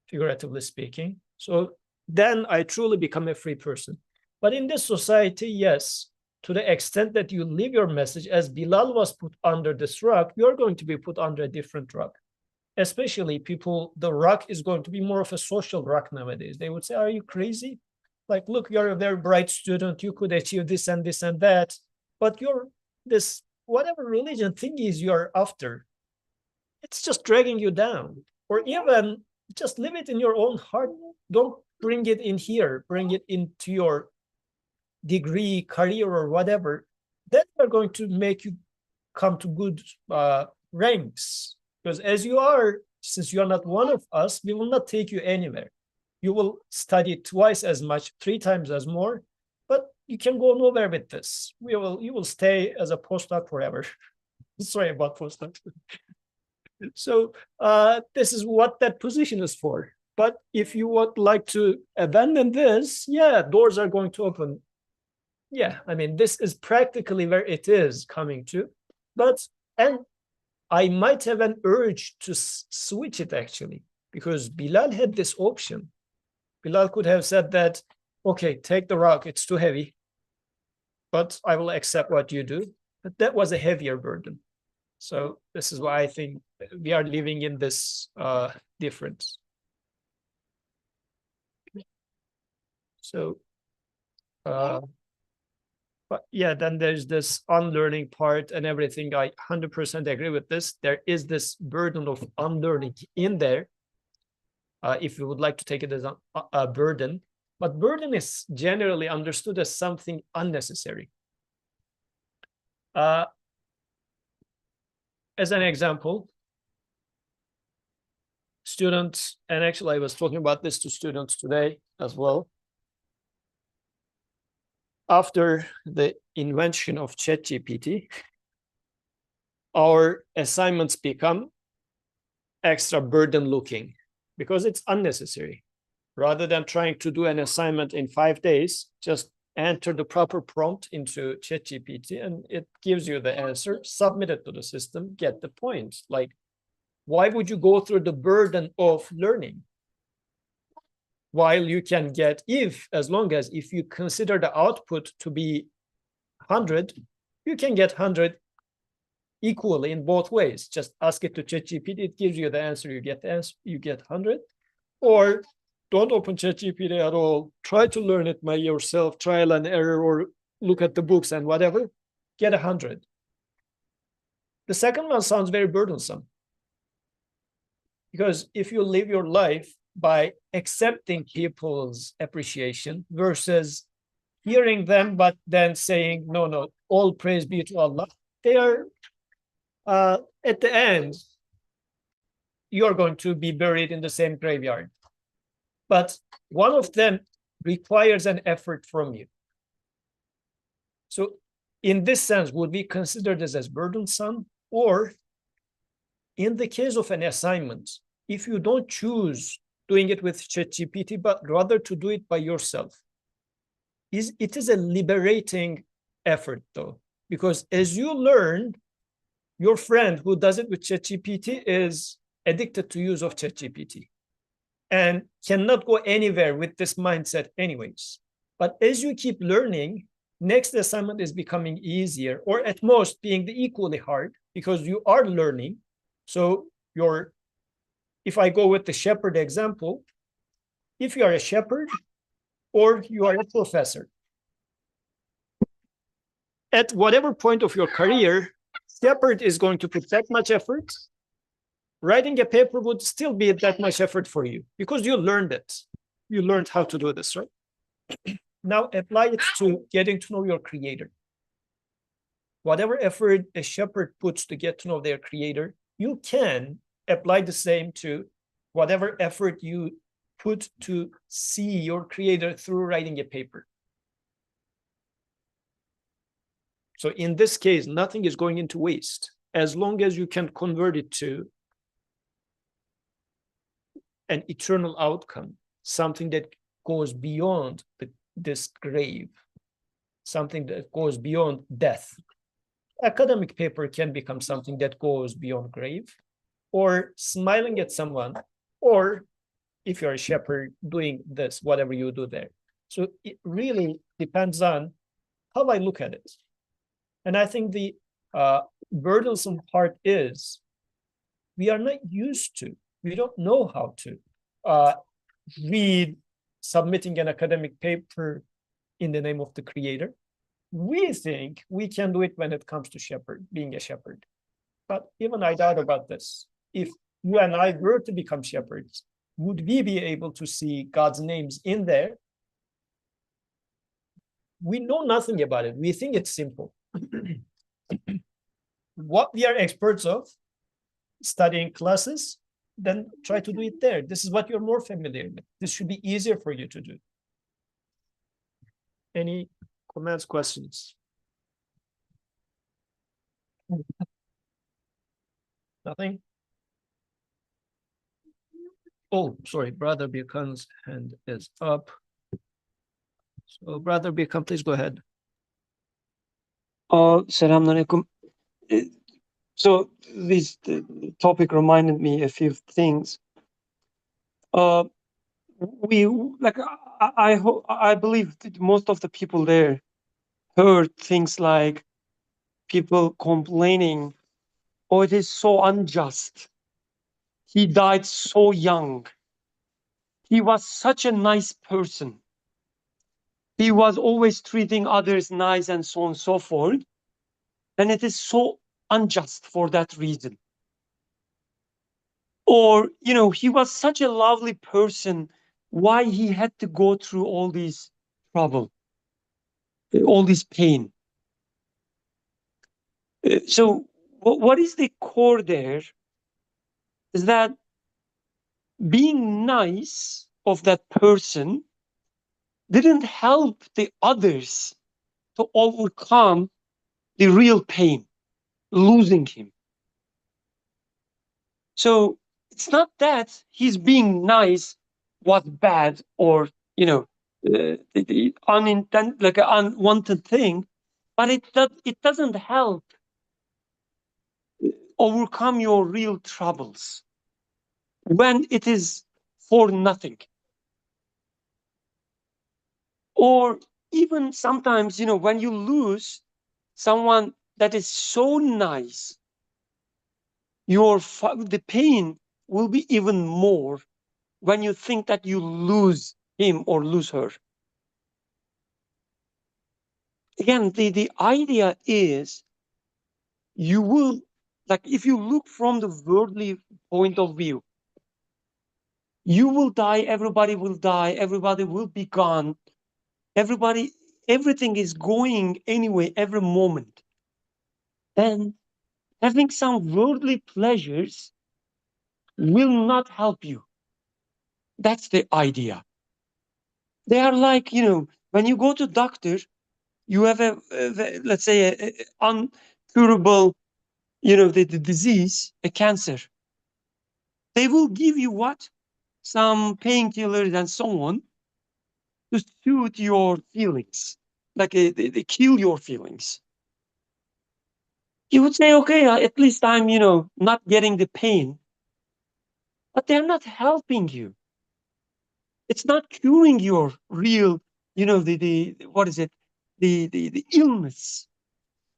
figuratively speaking. So then I truly become a free person. But in this society, yes, to the extent that you live your message, as Bilal was put under this rock, you're going to be put under a different rock. Especially people, the rock is going to be more of a social rock nowadays. They would say, are you crazy? Like, look, you're a very bright student. You could achieve this and this and that. But you're this, whatever religion thing is you're after, it's just dragging you down. Or even just leave it in your own heart. Don't bring it in here. Bring it into your degree, career, or whatever. That are going to make you come to good ranks. Because as you are, since you are not one of us, we will not take you anywhere. You will study twice as much, 3 times as more, but you can go nowhere with this. You will stay as a postdoc forever. Sorry about postdoc. So this is what that position is for. But if you would like to abandon this, yeah, doors are going to open. Yeah, I mean, this is practically where it is coming to. And I might have an urge to switch it, actually, because Bilal had this option. Bilal could have said that, okay, take the rock, it's too heavy, but I will accept what you do. But that was a heavier burden. So this is why I think we are living in this difference. So, but yeah, then there's this unlearning part and everything. I 100% agree with this. There is this burden of unlearning in there. If you would like to take it as a burden, but burden is generally understood as something unnecessary. as an example, students, and actually I was talking about this to students today as well. After the invention of ChatGPT, our assignments become extra burden looking because it's unnecessary. Rather than trying to do an assignment in 5 days, just enter the proper prompt into ChatGPT and it gives you the answer, submit it to the system, get the points. Like, why would you go through the burden of learning? While you can get, as long as if you consider the output to be 100, you can get 100 equally in both ways. Just ask it to ChatGPT, it gives you the answer, you get the answer, you get 100. Or don't open ChatGPT at all. Try to learn it by yourself, trial and error, or look at the books and whatever, get 100. The second one sounds very burdensome. Because if you live your life by accepting people's appreciation versus hearing them, but then saying, no, all praise be to Allah, they are, at the end, you're going to be buried in the same graveyard. But one of them requires an effort from you. So in this sense, would we consider this as burdensome? Or in the case of an assignment, if you don't choose doing it with ChatGPT, but rather to do it by yourself, it is a liberating effort though, because as you learn, your friend who does it with ChatGPT is addicted to use of ChatGPT and cannot go anywhere with this mindset anyways. But as you keep learning, next assignment is becoming easier, or at most being equally hard because you are learning. So if I go with the shepherd example, if you are a shepherd or you are a professor, at whatever point of your career, shepherd is going to put that much effort. Writing a paper would still be that much effort for you because you learned it. You learned how to do this, right? Now apply it to getting to know your creator. Whatever effort a shepherd puts to get to know their creator, you can apply the same to whatever effort you put to see your creator through writing a paper. So in this case, nothing is going into waste as long as you can convert it to an eternal outcome, something that goes beyond this grave, something that goes beyond death. Academic paper can become something that goes beyond grave, or smiling at someone, or if you're a shepherd, doing this, whatever you do there. So it really depends on how I look at it. And I think the burdensome part is we are not used to, we don't know how to read submitting an academic paper in the name of the creator. We think we can do it when it comes to being a shepherd. But even I doubt about this. If you and I were to become shepherds, would we be able to see God's names in there? We know nothing about it. We think it's simple. What we are experts of, studying classes, then try to do it there. This is what you're more familiar with. This should be easier for you to do. Any comments, questions? Nothing? Oh, sorry, Brother Birkan's hand is up. So Brother Birkan, please go ahead. Selamun alaikum. So this topic reminded me a few things. I believe that most of the people there heard things like people complaining, "Oh, it is so unjust. He died so young. He was such a nice person. He was always treating others nice," and so on and so forth. And it is so unjust for that reason. Or, he was such a lovely person. Why he had to go through all these trouble, all this pain. So what is the core there is that being nice of that person didn't help the others to overcome the real pain, losing him. So it's not that he's being nice was bad or, the unintended, like an unwanted thing, but it doesn't help overcome your real troubles when it is for nothing. Or even sometimes, when you lose someone that is so nice, the pain will be even more when you think that you lose him or lose her. Again, the idea is you will, like, if you look from the worldly point of view, you will die, everybody will be gone, everything is going anyway every moment. Then having some worldly pleasures will not help you. That's the idea. They are like, when you go to doctor, you have let's say, a uncurable, the disease, a cancer. They will give you what? Some painkillers and so on to soothe your feelings. Like they kill your feelings. You would say, okay, at least I'm, not getting the pain. But they're not helping you. It's not curing your real, the what is it? The illness.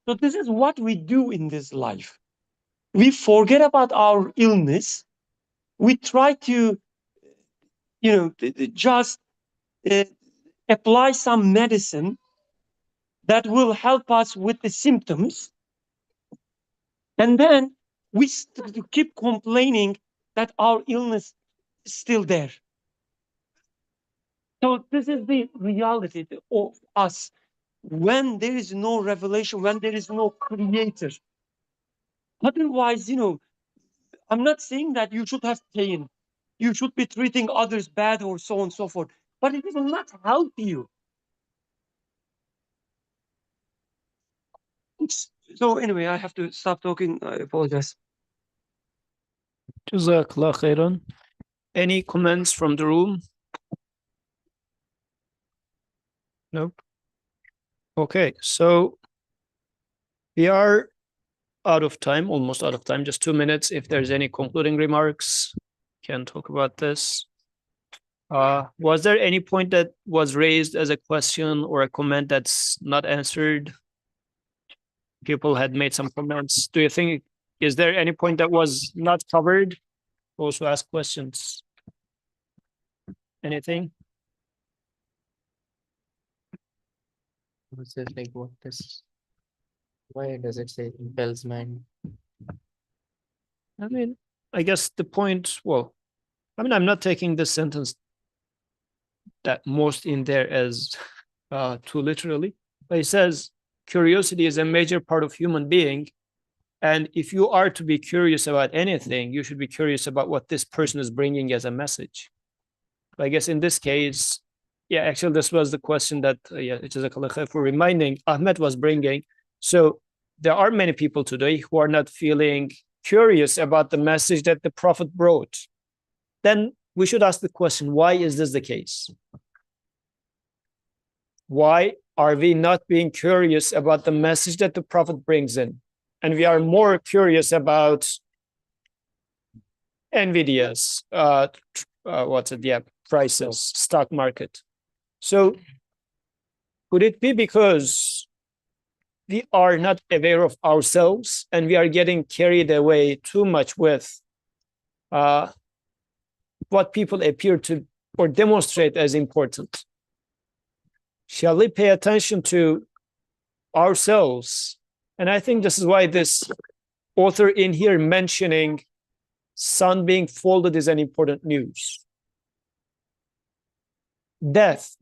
So this is what we do in this life. We forget about our illness. We try to, just apply some medicine that will help us with the symptoms. And then we keep complaining that our illness is still there. So this is the reality of us. When there is no revelation, when there is no creator. Otherwise, I'm not saying that you should have pain. You should be treating others bad or so on and so forth. But it will not help you. So anyway, I have to stop talking. I apologize. Jazakallah khairan. Any comments from the room? Nope. Okay, so we are out of time, almost out of time, just 2 minutes. If there's any concluding remarks, can talk about this. Was there any point that was raised as a question or a comment that's not answered? People had made some comments. Do you think, is there any point that was not covered? Also ask questions. Anything? What's it like? What this? Why does it say impels man? I mean, I guess the point, well, I mean, I'm not taking this sentence that most in there as too literally, but it says curiosity is a major part of human being. And if you are to be curious about anything, you should be curious about what this person is bringing as a message. I guess in this case, yeah, actually, this was the question that, Jazakallah for reminding Ahmed was bringing. So there are many people today who are not feeling curious about the message that the Prophet brought. Then we should ask the question, why is this the case? Why are we not being curious about the message that the Prophet brings in? And we are more curious about NVIDIA's, prices, stock market. So could it be because we are not aware of ourselves and we are getting carried away too much with what people appear to or demonstrate as important? Shall we pay attention to ourselves? And I think this is why this author in here mentioning sun being folded is an important news. Death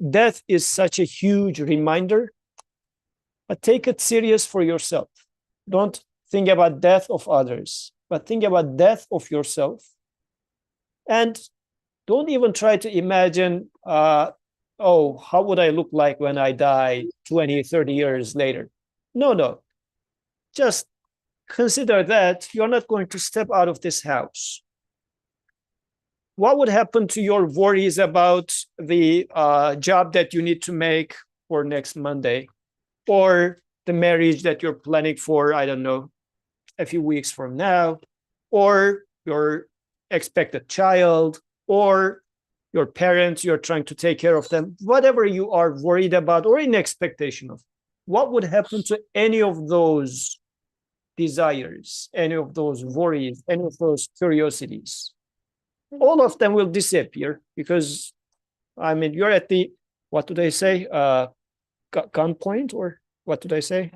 is such a huge reminder, but take it serious for yourself. Don't think about death of others, but think about death of yourself. And don't even try to imagine, oh, how would I look like when I die 20, 30 years later? No. Just consider that you're not going to step out of this house. What would happen to your worries about the job that you need to make for next Monday, or the marriage that you're planning for, I don't know, a few weeks from now, or your expected child, or your parents, you're trying to take care of them, whatever you are worried about or in expectation of, what would happen to any of those desires, any of those worries, any of those curiosities? All of them will disappear, because, I mean, you're at the, what do they say? Gunpoint, or what do they say?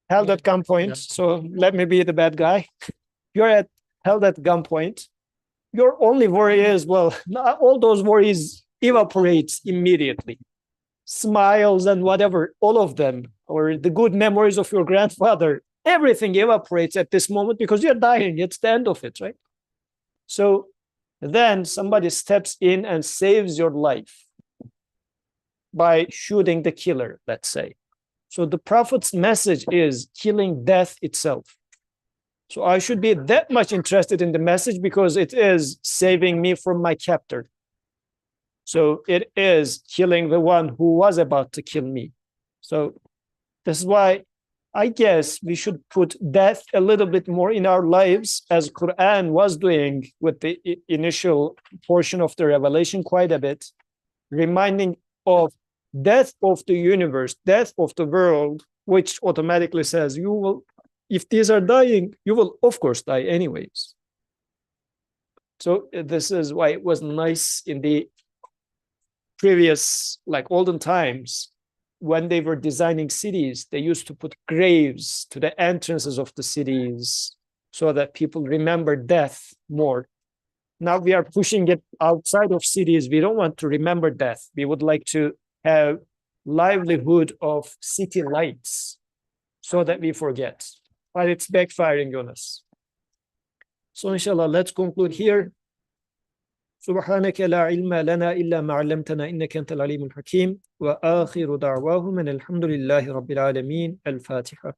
Held at gunpoint. Yeah. So let me be the bad guy. You're held at gunpoint. Your only worry is, well, all those worries evaporates immediately. Smiles and whatever, all of them, or the good memories of your grandfather, everything evaporates at this moment because you're dying. It's the end of it, right? So then somebody steps in and saves your life by shooting the killer, let's say. So the Prophet's message is killing death itself. So I should be that much interested in the message because it is saving me from my captor. So it is killing the one who was about to kill me. So this is why I guess we should put death a little bit more in our lives, as Quran was doing with the initial portion of the revelation quite a bit, reminding of death of the universe, death of the world, which automatically says you will, if these are dying, you will of course die anyways. So this is why it was nice in the previous, like olden times, when they were designing cities, they used to put graves to the entrances of the cities so that people remember death more. Now we are pushing it outside of cities. We don't want to remember death. We would like to have livelihood of city lights so that we forget. But it's backfiring on us. So inshallah, let's conclude here. سبحانك لا علم لنا إلا ما علمتنا إنك أنت العليم الحكيم وآخر دعواهم أن الحمد لله رب العالمين. الفاتحة.